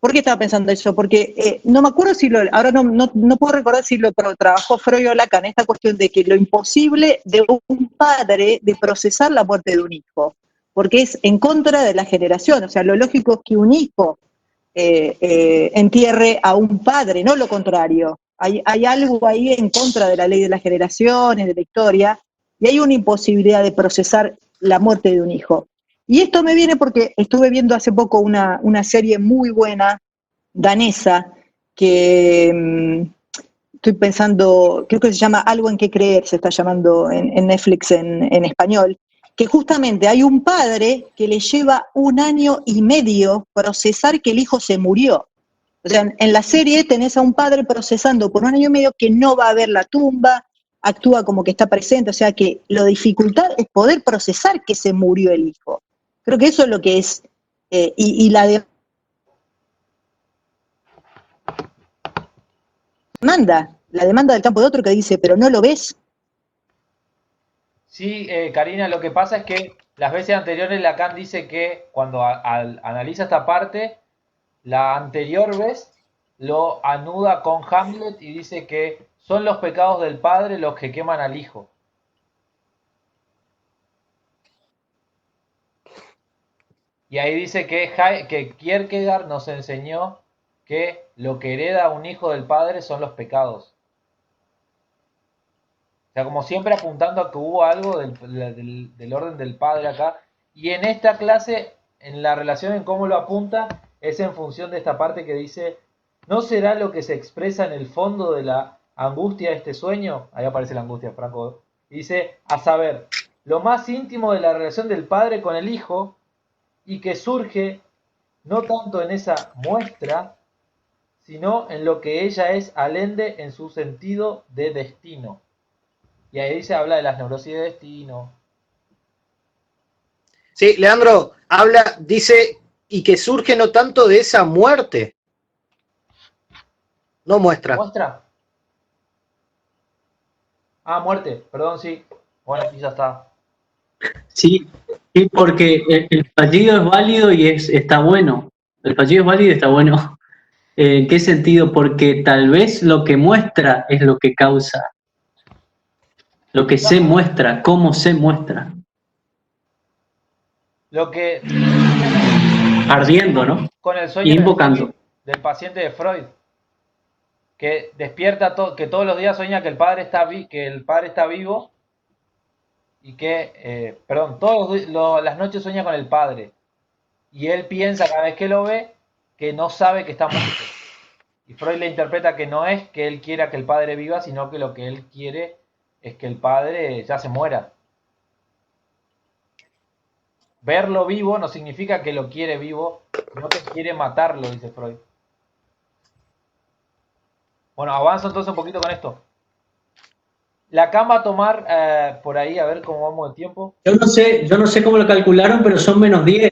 ¿Por qué estaba pensando eso? Porque no me acuerdo si ahora no puedo recordar si lo trabajó Freud o Lacan, esta cuestión de que lo imposible de un padre de procesar la muerte de un hijo, porque es en contra de la generación, o sea, lo lógico es que un hijo entierre a un padre, no lo contrario. Hay algo ahí en contra de la ley de las generaciones, de la historia, y hay una imposibilidad de procesar la muerte de un hijo. Y esto me viene porque estuve viendo hace poco una serie muy buena, danesa, que estoy pensando, creo que se llama Algo en que creer, se está llamando en Netflix en español, que justamente hay un padre que le lleva 1 año y medio procesar que el hijo se murió. O sea, en la serie tenés a un padre procesando por 1 año y medio que no va a ver la tumba, actúa como que está presente, o sea que la dificultad es poder procesar que se murió el hijo. Creo que eso es lo que es, y la demanda del campo de otro que dice, pero no lo ves. Sí, Karina, lo que pasa es que las veces anteriores Lacan dice que cuando analiza esta parte, la anterior vez lo anuda con Hamlet y dice que son los pecados del padre los que queman al hijo. Y ahí dice que Kierkegaard nos enseñó que lo que hereda un hijo del padre son los pecados. O sea, como siempre apuntando a que hubo algo del orden del padre acá. Y en esta clase, en la relación en cómo lo apunta, es en función de esta parte que dice, ¿no será lo que se expresa en el fondo de la angustia de este sueño? Ahí aparece la angustia, Franco. Dice, a saber, lo más íntimo de la relación del padre con el hijo y que surge no tanto en esa muestra, sino en lo que ella es alende en su sentido de destino. Y ahí se habla de las neurosis de destino. Sí, Leandro dice, y que surge no tanto de esa muerte, no muestra. ¿Muestra? Ah, muerte, perdón, sí. Bueno, aquí ya está. sí, porque el fallido es válido y está bueno. El fallido es válido y está bueno. ¿En qué sentido? Porque tal vez lo que muestra es lo que causa, lo que se muestra, cómo se muestra. Lo que Ardiendo, ¿no? con el sueño Invocando. del paciente de Freud, que despierta que todos los días sueña que el padre está vivo y que, perdón, las noches sueña con el padre y él piensa cada vez que lo ve que no sabe que está muerto. Y Freud le interpreta que no es que él quiera que el padre viva, sino que lo que él quiere es que el padre ya se muera. Verlo vivo no significa que lo quiere vivo, sino que quiere matarlo, dice Freud. Bueno, avanzo entonces un poquito con esto. Lacan va a tomar por ahí, a ver cómo vamos de tiempo. Yo no sé cómo lo calcularon, pero son -10.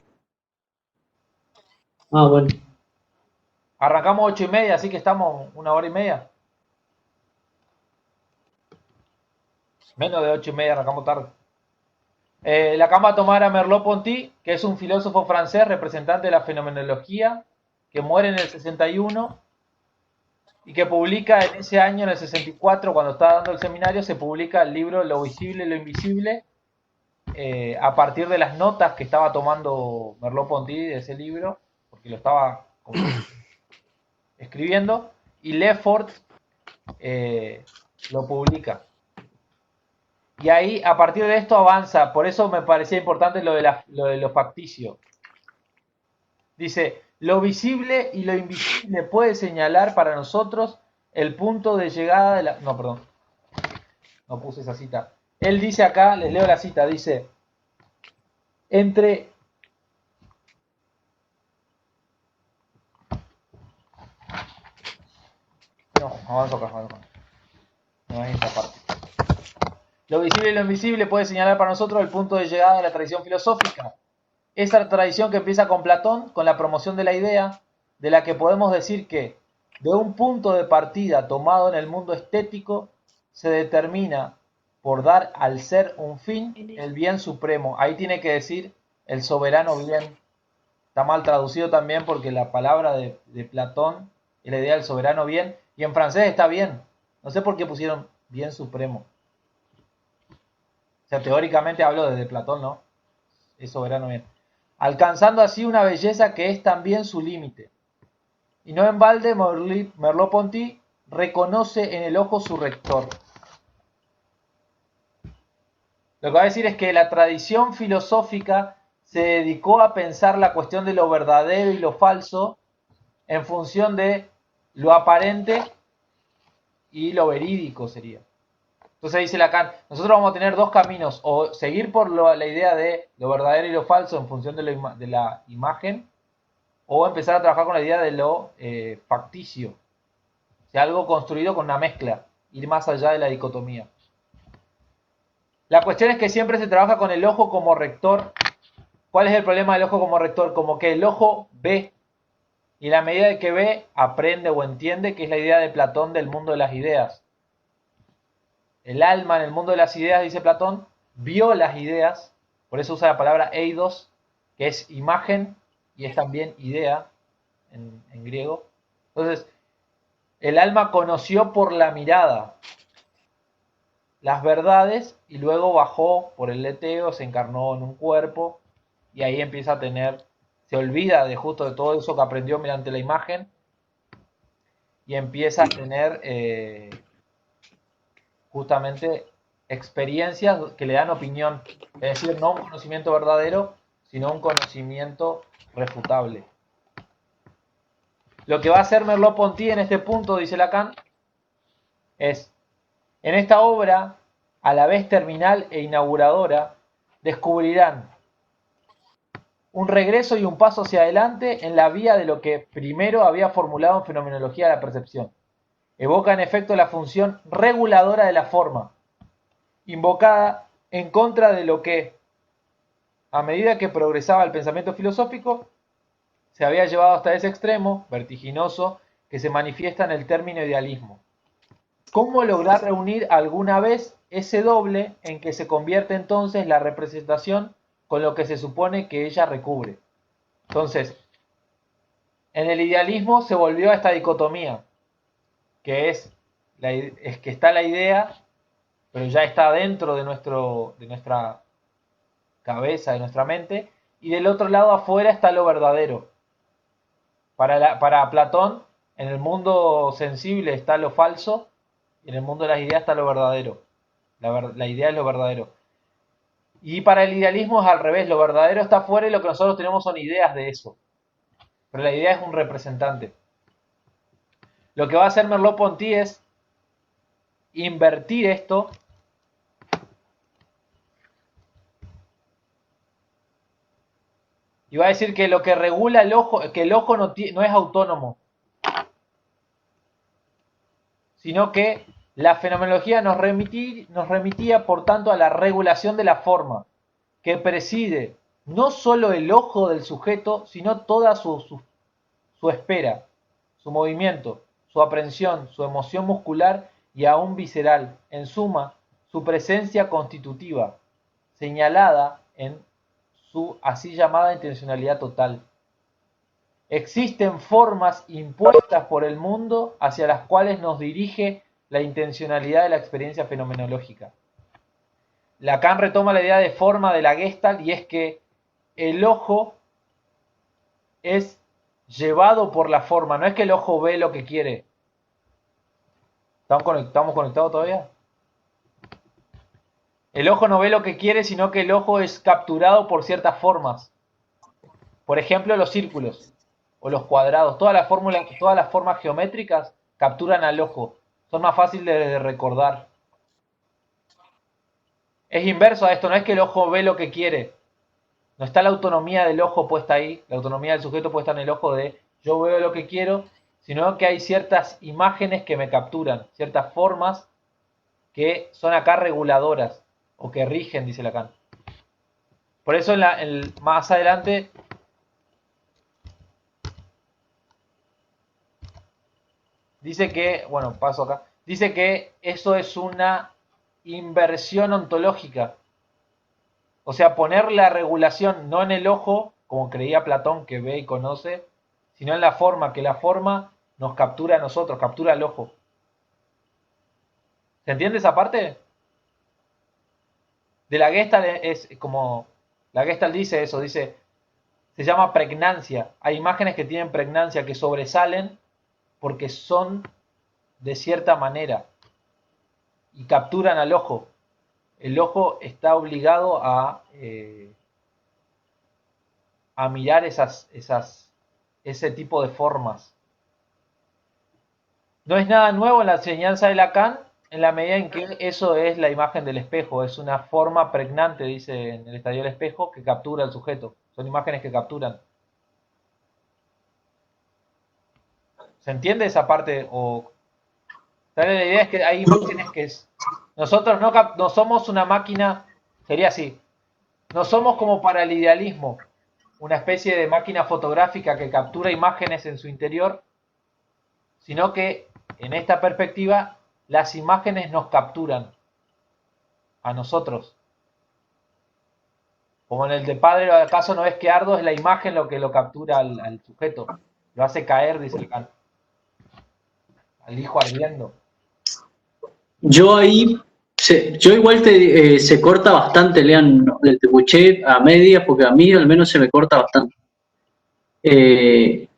Ah, bueno. Arrancamos 8:30, así que estamos 1 hora y media. Menos de 8:30, arrancamos tarde. Lacan va a tomar a Merleau-Ponty, que es un filósofo francés representante de la fenomenología, que muere en el 61 y que publica en ese año, en el 64, cuando estaba dando el seminario, se publica el libro Lo visible y lo invisible, a partir de las notas que estaba tomando Merleau-Ponty de ese libro, porque lo estaba escribiendo, y Lefort lo publica. Y ahí, a partir de esto, avanza. Por eso me parecía importante lo de lo facticio. Dice, lo visible y lo invisible puede señalar para nosotros el punto de llegada de la... No, perdón. No puse esa cita. Él dice acá, les leo la cita, dice, entre... No, avanzo acá. No es esta parte. Lo visible y lo invisible puede señalar para nosotros el punto de llegada de la tradición filosófica. Esa tradición que empieza con Platón, con la promoción de la idea, de la que podemos decir que, de un punto de partida tomado en el mundo estético, se determina por dar al ser un fin, el bien supremo. Ahí tiene que decir el soberano bien. Está mal traducido también porque la palabra de Platón es la idea del soberano bien, y en francés está bien. No sé por qué pusieron bien supremo. O sea, teóricamente hablo desde Platón, ¿no? Es soberano bien. Alcanzando así una belleza que es también su límite. Y no en balde Merleau-Ponty reconoce en el ojo su rector. Lo que va a decir es que la tradición filosófica se dedicó a pensar la cuestión de lo verdadero y lo falso en función de lo aparente y lo verídico sería. Entonces dice Lacan, nosotros vamos a tener dos caminos, o seguir por la idea de lo verdadero y lo falso en función de la imagen, o empezar a trabajar con la idea de lo facticio, o sea, algo construido con una mezcla, ir más allá de la dicotomía. La cuestión es que siempre se trabaja con el ojo como rector. ¿Cuál es el problema del ojo como rector? Como que el ojo ve, y en la medida de que ve, aprende o entiende, que es la idea de Platón del mundo de las ideas. El alma en el mundo de las ideas, dice Platón, vio las ideas, por eso usa la palabra eidos, que es imagen y es también idea en griego. Entonces, el alma conoció por la mirada las verdades y luego bajó por el leteo, se encarnó en un cuerpo y ahí empieza a tener, se olvida de justo de todo eso que aprendió mediante la imagen y empieza a tener justamente experiencias que le dan opinión, es decir, no un conocimiento verdadero, sino un conocimiento refutable. Lo que va a hacer Merleau-Ponty en este punto, dice Lacan, es, en esta obra, a la vez terminal e inauguradora, descubrirán un regreso y un paso hacia adelante en la vía de lo que primero había formulado en Fenomenología de la Percepción. Evoca en efecto la función reguladora de la forma, invocada en contra de lo que, a medida que progresaba el pensamiento filosófico, se había llevado hasta ese extremo vertiginoso que se manifiesta en el término idealismo. ¿Cómo lograr reunir alguna vez ese doble en que se convierte entonces la representación con lo que se supone que ella recubre? Entonces, en el idealismo se volvió a esta dicotomía, que es que está la idea, pero ya está dentro de nuestra cabeza, de nuestra mente, y del otro lado afuera está lo verdadero. Para Platón, en el mundo sensible está lo falso, y en el mundo de las ideas está lo verdadero. La idea es lo verdadero. Y para el idealismo es al revés, lo verdadero está afuera y lo que nosotros tenemos son ideas de eso. Pero la idea es un representante. Lo que va a hacer Merleau-Ponty es invertir esto y va a decir que lo que regula el ojo, que el ojo no es autónomo, sino que la fenomenología nos remitía, por tanto, a la regulación de la forma, que preside no solo el ojo del sujeto, sino toda su espera, su movimiento, su aprehensión, su emoción muscular y aún visceral, en suma, su presencia constitutiva, señalada en su así llamada intencionalidad total. Existen formas impuestas por el mundo hacia las cuales nos dirige la intencionalidad de la experiencia fenomenológica. Lacan retoma la idea de forma de la Gestalt y es que el ojo es llevado por la forma, no es que el ojo ve lo que quiere. ¿Estamos conectados todavía? El ojo no ve lo que quiere, sino que el ojo es capturado por ciertas formas. Por ejemplo, los círculos o los cuadrados. Todas las formas geométricas capturan al ojo. Son más fáciles de recordar. Es inverso a esto, no es que el ojo ve lo que quiere. No está la autonomía del ojo puesta ahí, la autonomía del sujeto puesta en el ojo de yo veo lo que quiero, sino que hay ciertas imágenes que me capturan, ciertas formas que son acá reguladoras o que rigen, dice Lacan. Por eso más adelante dice que, bueno, paso acá, dice que eso es una inversión ontológica. O sea, poner la regulación no en el ojo, como creía Platón que ve y conoce, sino en la forma, que la forma nos captura a nosotros, captura al ojo. ¿Se entiende esa parte? De la Gestalt es como, la Gestalt dice eso, dice, se llama pregnancia. Hay imágenes que tienen pregnancia, que sobresalen porque son de cierta manera y capturan al ojo. El ojo está obligado a mirar ese tipo de formas. No es nada nuevo en la enseñanza de Lacan, en la medida en que eso es la imagen del espejo, es una forma pregnante, dice en el estadio del espejo, que captura al sujeto. Son imágenes que capturan. ¿Se entiende esa parte? La idea es que hay imágenes que nosotros no somos una máquina, sería así, no somos como para el idealismo, una especie de máquina fotográfica que captura imágenes en su interior, sino que en esta perspectiva las imágenes nos capturan a nosotros. Como en el de Padre, ¿acaso no es que Ardo es la imagen lo que lo captura al sujeto? Lo hace caer, dice el Kant. Al hijo ardiendo. Yo igual se corta bastante, Lean, te escuché a media porque a mí al menos se me corta bastante. Te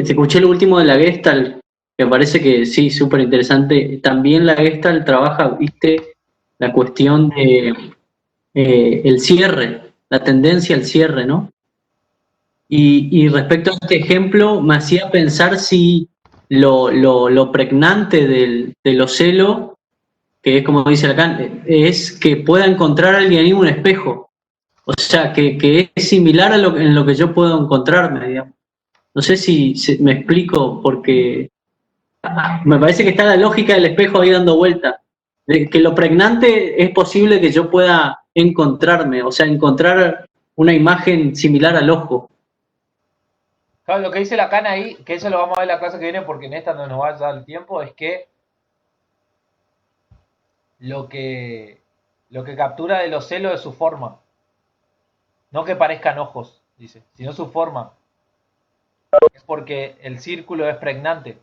escuché lo último de la Gestalt, que me parece que sí, súper interesante. También la Gestalt trabaja, viste, la cuestión de el cierre, la tendencia al cierre, ¿no? Y respecto a este ejemplo, me hacía pensar si lo pregnante del ocelo, que es como dice Lacan, es que pueda encontrar alguien en un espejo. O sea, que es similar en lo que yo puedo encontrarme, digamos. No sé si me explico, porque me parece que está la lógica del espejo ahí dando vuelta. De que lo pregnante es posible que yo pueda encontrarme, o sea, encontrar una imagen similar al ojo. Claro, lo que dice Lacan ahí, que eso lo vamos a ver en la clase que viene porque en esta no nos va a dar el tiempo, es que lo que captura de los celos es su forma. No que parezcan ojos, dice, sino su forma. Es porque el círculo es pregnante.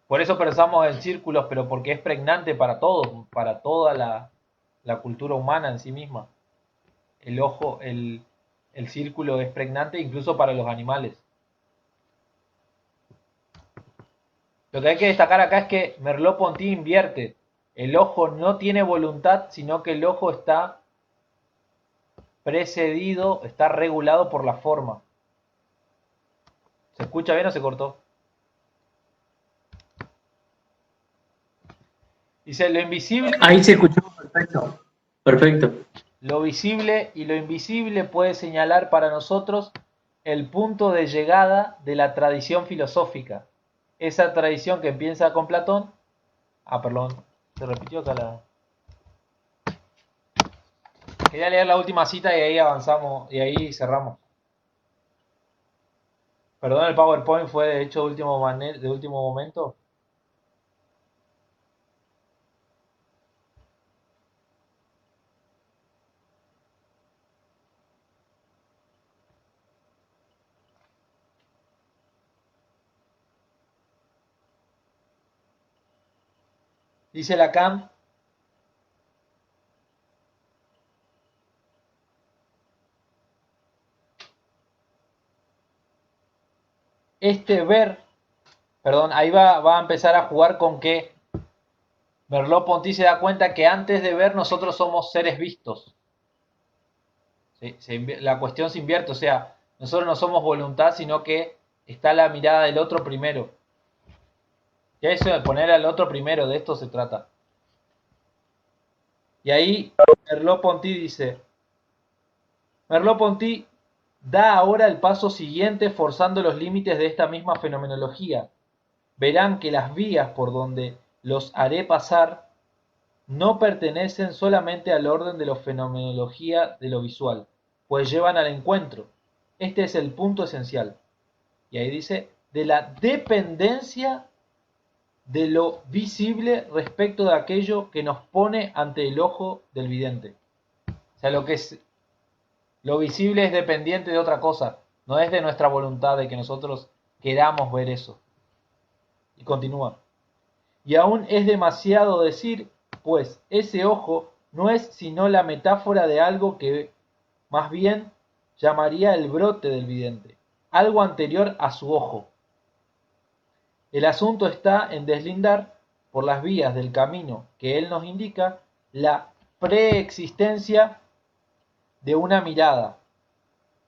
Por eso pensamos en círculos, pero porque es pregnante para todos, para toda la cultura humana en sí misma. El ojo, el círculo es pregnante incluso para los animales. Lo que hay que destacar acá es que Merleau-Ponty invierte El ojo no tiene voluntad, sino que el ojo está precedido, está regulado por la forma. ¿Se escucha bien o se cortó? Dice, lo invisible... Ahí se escuchó perfecto. Perfecto. Lo visible y lo invisible puede señalar para nosotros el punto de llegada de la tradición filosófica. Esa tradición que empieza con Platón. Perdón, se repitió acá la... Quería leer la última cita y ahí avanzamos, y ahí cerramos. Perdón, el PowerPoint fue de hecho de último momento. Dice Lacan, este ver, perdón, ahí va a empezar a jugar con que Merleau-Ponty se da cuenta que antes de ver nosotros somos seres vistos. ¿Sí? La cuestión se invierte, o sea, nosotros no somos voluntad, sino que está la mirada del otro primero. Y eso de poner al otro primero, de esto se trata. Y ahí Merleau-Ponty dice, Merleau-Ponty da ahora el paso siguiente forzando los límites de esta misma fenomenología. Verán que las vías por donde los haré pasar no pertenecen solamente al orden de la fenomenología de lo visual, pues llevan al encuentro. Este es el punto esencial. Y ahí dice, de la dependencia de lo visible respecto de aquello que nos pone ante el ojo del vidente. O sea, lo visible es dependiente de otra cosa, no es de nuestra voluntad de que nosotros queramos ver eso. Y continúa. Y aún es demasiado decir, pues ese ojo no es sino la metáfora de algo que más bien llamaría el brote del vidente, algo anterior a su ojo. El asunto está en deslindar, por las vías del camino que él nos indica, la preexistencia de una mirada.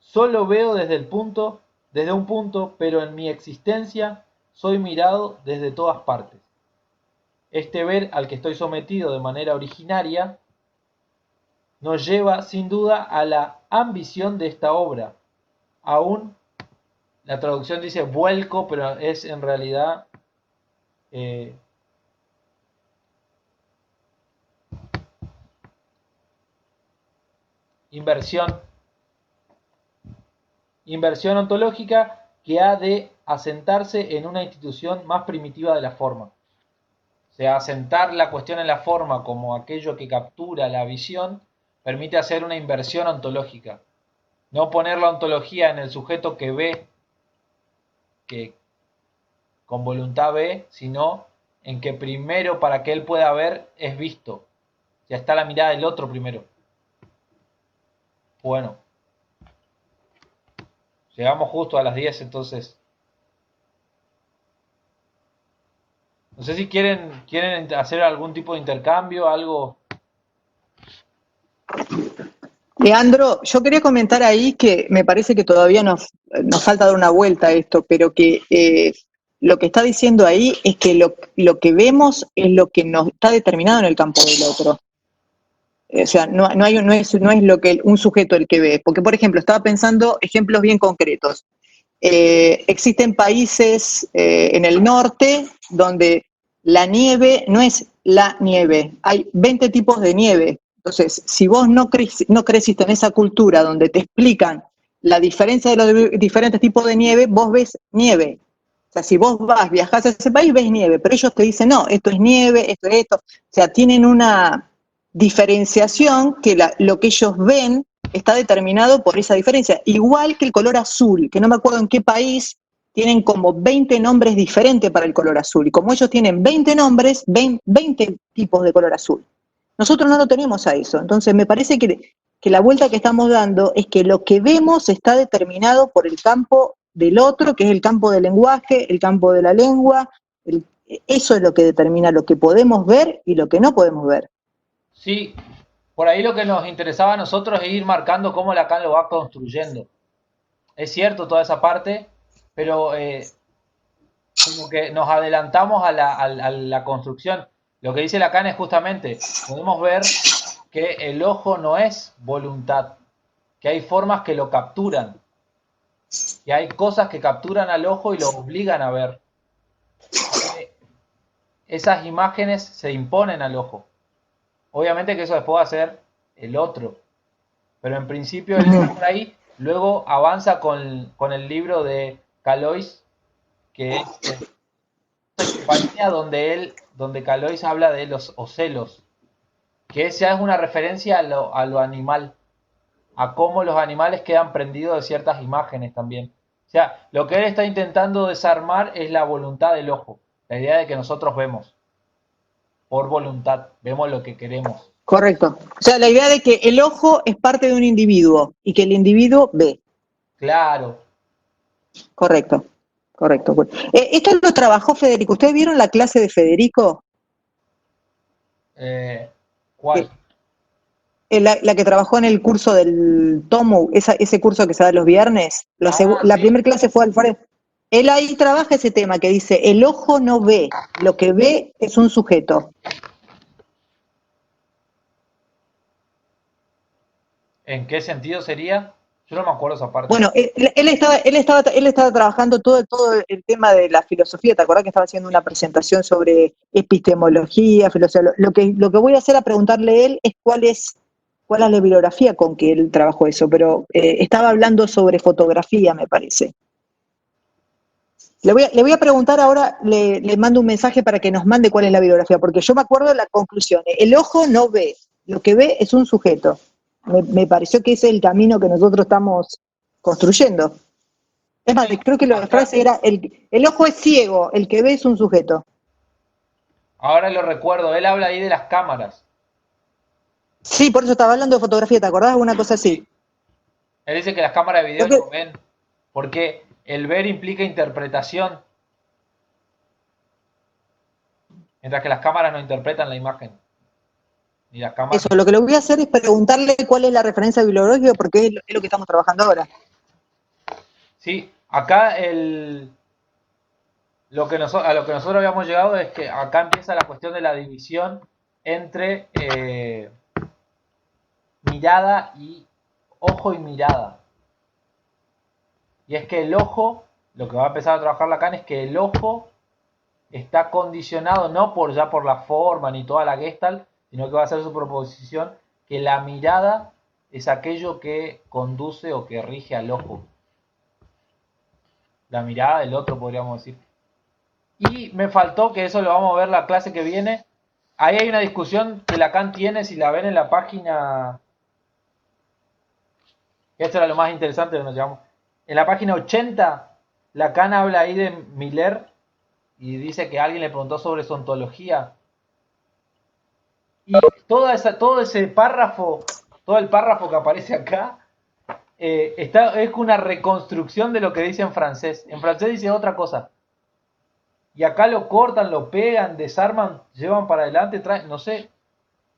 Solo veo desde un punto, pero en mi existencia soy mirado desde todas partes. Este ver al que estoy sometido de manera originaria nos lleva sin duda a la ambición de esta obra. Aún la traducción dice vuelco, pero es en realidad inversión ontológica que ha de asentarse en una institución más primitiva de la forma. O sea, asentar la cuestión en la forma como aquello que captura la visión permite hacer una inversión ontológica. No poner la ontología en el sujeto que ve, que con voluntad ve, sino en que primero para que él pueda ver es visto. Ya está la mirada del otro primero. Bueno. Llegamos justo a las 10 entonces. No sé si quieren hacer algún tipo de intercambio, algo. Leandro, yo quería comentar ahí que me parece que todavía nos falta dar una vuelta a esto, pero que lo que está diciendo ahí es que lo que vemos es lo que nos está determinado en el campo del otro. O sea, no es lo que un sujeto el que ve. Porque, por ejemplo, estaba pensando ejemplos bien concretos. Existen países en el norte donde la nieve no es la nieve, hay 20 tipos de nieve. Entonces, si vos no creciste en esa cultura donde te explican la diferencia de los diferentes tipos de nieve, vos ves nieve. O sea, si vos viajás a ese país, ves nieve, pero ellos te dicen, no, esto es nieve, esto es esto. O sea, tienen una diferenciación que lo que ellos ven está determinado por esa diferencia. Igual que el color azul, que no me acuerdo en qué país, tienen como 20 nombres diferentes para el color azul. Y como ellos tienen 20 nombres, 20 tipos de color azul. Nosotros no lo tenemos a eso. Entonces me parece que la vuelta que estamos dando es que lo que vemos está determinado por el campo del otro, que es el campo del lenguaje, el campo de la lengua, eso es lo que determina lo que podemos ver y lo que no podemos ver. Sí, por ahí lo que nos interesaba a nosotros es ir marcando cómo Lacan lo va construyendo. Es cierto toda esa parte, pero como que nos adelantamos a la construcción. Lo que dice Lacan es justamente, podemos ver que el ojo no es voluntad, que hay formas que lo capturan, que hay cosas que capturan al ojo y lo obligan a ver. Esas imágenes se imponen al ojo. Obviamente que eso después va a ser el otro, pero en principio él está por ahí, luego avanza con el libro de Calois, que es compañía donde Calois habla de los ocelos, que esa es una referencia a lo animal, a cómo los animales quedan prendidos de ciertas imágenes también. O sea, lo que él está intentando desarmar es la voluntad del ojo, la idea de que nosotros vemos, por voluntad, vemos lo que queremos. Correcto. O sea, la idea de que el ojo es parte de un individuo y que el individuo ve. Claro. Correcto, correcto. Esto lo trabajó Federico. ¿Ustedes vieron la clase de Federico? ¿Cuál? La que trabajó en el curso del Tomo, ese curso que se da los viernes. La Sí. primera clase fue Alfredo. Él ahí trabaja ese tema que dice, el ojo no ve, lo que ve es un sujeto. ¿En qué sentido sería? Yo no me acuerdo esa parte. Bueno, él estaba trabajando todo el tema de la filosofía. ¿Te acordás que estaba haciendo una presentación sobre epistemología, filosofía? Lo que voy a hacer a preguntarle a él es cuál es la bibliografía con que él trabajó eso, pero estaba hablando sobre fotografía, me parece. Le voy a preguntar ahora, le mando un mensaje para que nos mande cuál es la bibliografía, porque yo me acuerdo de la conclusión. El ojo no ve, lo que ve es un sujeto. Me pareció que ese es el camino que nosotros estamos construyendo. Es más, creo que la frase era, el ojo es ciego, el que ve es un sujeto. Ahora lo recuerdo, él habla ahí de las cámaras. Sí, por eso estaba hablando de fotografía, ¿te acordás? Una cosa así. Él dice que las cámaras de video no ven, porque el ver implica interpretación, mientras que las cámaras no interpretan la imagen. Ni las cámaras. Eso, lo que le voy a hacer es preguntarle cuál es la referencia bibliográfica, porque es lo que estamos trabajando ahora. Sí, acá a lo que nosotros habíamos llegado es que acá empieza la cuestión de la división entre mirada y ojo y mirada. Y es que el ojo, lo que va a empezar a trabajar Lacan es que el ojo está condicionado no ya por la forma ni toda la Gestalt, sino que va a ser su proposición que la mirada es aquello que conduce o que rige al ojo. La mirada del otro, podríamos decir. Y me faltó, que eso lo vamos a ver la clase que viene. Ahí hay una discusión que Lacan tiene, si la ven en la página. Esto era lo más interesante que nos llevamos. En la página 80, Lacan habla ahí de Miller y dice que alguien le preguntó sobre su ontología. Y todo ese párrafo, todo el párrafo que aparece acá, es una reconstrucción de lo que dice en francés. En francés dice otra cosa. Y acá lo cortan, lo pegan, desarman, llevan para adelante, traen, no sé.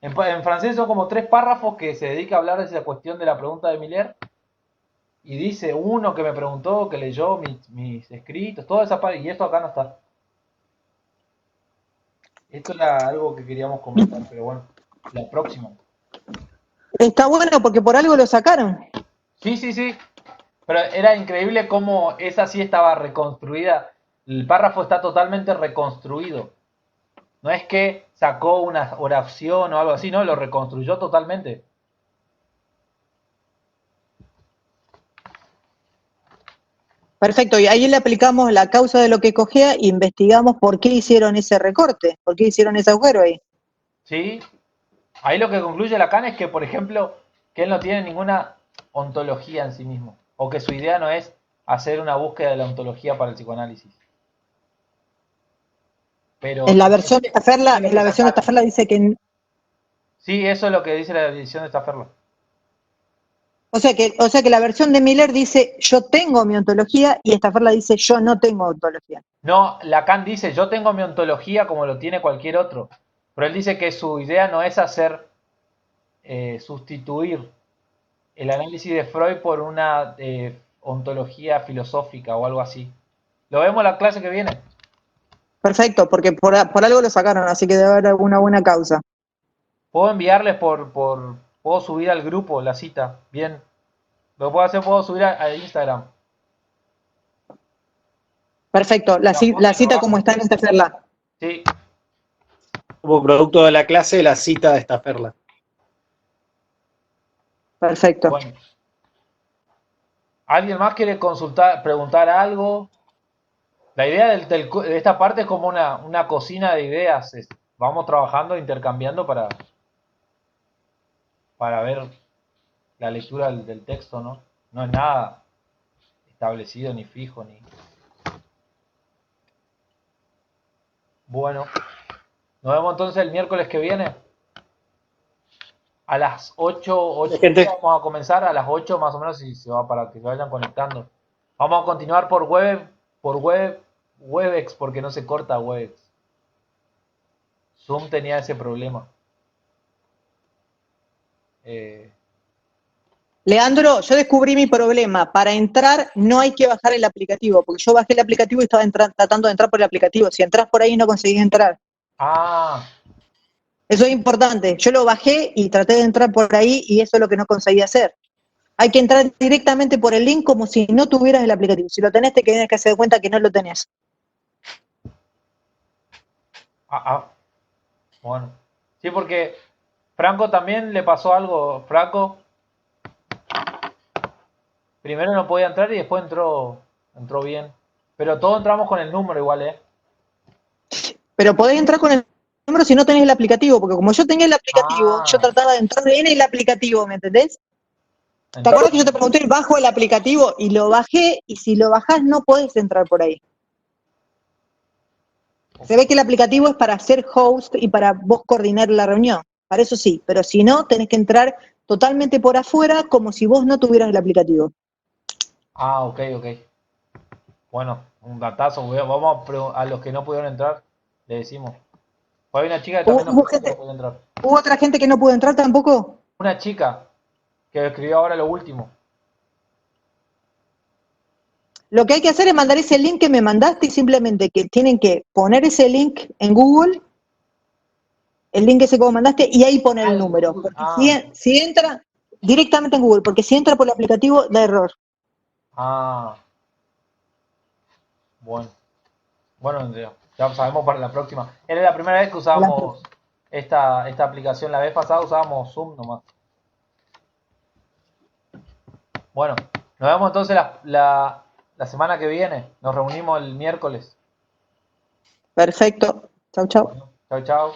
En francés son como 3 párrafos que se dedica a hablar de esa cuestión de la pregunta de Miller. Y dice uno que me preguntó, que leyó mis escritos, toda esa parte, y esto acá no está. Esto era algo que queríamos comentar, pero bueno, la próxima. Está bueno porque por algo lo sacaron. Sí. Pero era increíble cómo esa sí estaba reconstruida. El párrafo está totalmente reconstruido. No es que sacó una oración o algo así, no, lo reconstruyó totalmente. Perfecto, y ahí le aplicamos la causa de lo que cogea e investigamos por qué hicieron ese recorte, por qué hicieron ese agujero ahí. ¿Sí? Ahí lo que concluye Lacan es que, por ejemplo, que él no tiene ninguna ontología en sí mismo, o que su idea no es hacer una búsqueda de la ontología para el psicoanálisis. Pero En la versión de Staferla dice que... sí, eso es lo que dice la edición de Staferla. O sea que la versión de Miller dice yo tengo mi ontología y Stafferla dice yo no tengo ontología. No, Lacan dice, yo tengo mi ontología como lo tiene cualquier otro, pero él dice que su idea no es hacer, sustituir el análisis de Freud por una ontología filosófica o algo así. Lo vemos la clase que viene. Perfecto, porque por algo lo sacaron, así que debe haber alguna buena causa. Puedo enviarles puedo subir al grupo la cita, bien. Lo que puedo hacer, puedo subir a Instagram. Perfecto, la cita como está en Stafferla. Sí, Como producto de la clase, la cita de esta perla. Perfecto. bueno. ¿Alguien más quiere consultar, preguntar algo? La idea de esta parte es como una cocina de ideas. Vamos trabajando, intercambiando para ver la lectura del texto, ¿no? No es nada establecido ni fijo ni. Bueno, nos vemos entonces el miércoles que viene. A las 8 Gente. vamos a comenzar, a las 8 más o menos, si se va para que se vayan conectando. Vamos a continuar por Webex, porque no se corta Webex. Zoom tenía ese problema. Leandro, yo descubrí mi problema. Para entrar no hay que bajar el aplicativo, porque yo bajé el aplicativo y estaba tratando de entrar por el aplicativo. Si entras por ahí no conseguís entrar. Ah, Eso es importante. Yo lo bajé y traté de entrar por ahí y eso es lo que no conseguí hacer. Hay que entrar directamente por el link como si no tuvieras el aplicativo. Si lo tenés, te tienes que hacer cuenta que no lo tenés. bueno. Sí, porque Franco también le pasó algo. Franco primero no podía entrar y después entró bien. Pero todos entramos con el número igual, ¿eh? Pero podés entrar con el número si no tenés el aplicativo, porque como yo tenía el aplicativo, yo trataba de entrar en el aplicativo, ¿me entendés? ¿Te acuerdas que yo te pregunté, bajo el aplicativo y lo bajé? Y si lo bajás no podés entrar por ahí. Se ve que el aplicativo es para ser host y para vos coordinar la reunión. Para eso sí, pero si no, tenés que entrar totalmente por afuera como si vos no tuvieras el aplicativo. Ah, ok. Bueno, un datazo. Vamos a los que no pudieron entrar, le decimos. Pues hay una chica que también no pudo entrar. ¿Hubo otra gente que no pudo entrar tampoco? Una chica que escribió ahora lo último. Lo que hay que hacer es mandar ese link que me mandaste y simplemente que tienen que poner ese link en Google, el link ese que vos mandaste, y ahí poner el número. Porque si entra directamente en Google, porque si entra por el aplicativo, da error. Bueno. Bueno, Andrea, ya sabemos para la próxima. Era la primera vez que usábamos esta aplicación. La vez pasada usábamos Zoom nomás. Bueno, nos vemos entonces la semana que viene. Nos reunimos el miércoles. Perfecto. Chau, chau. Bueno, chao.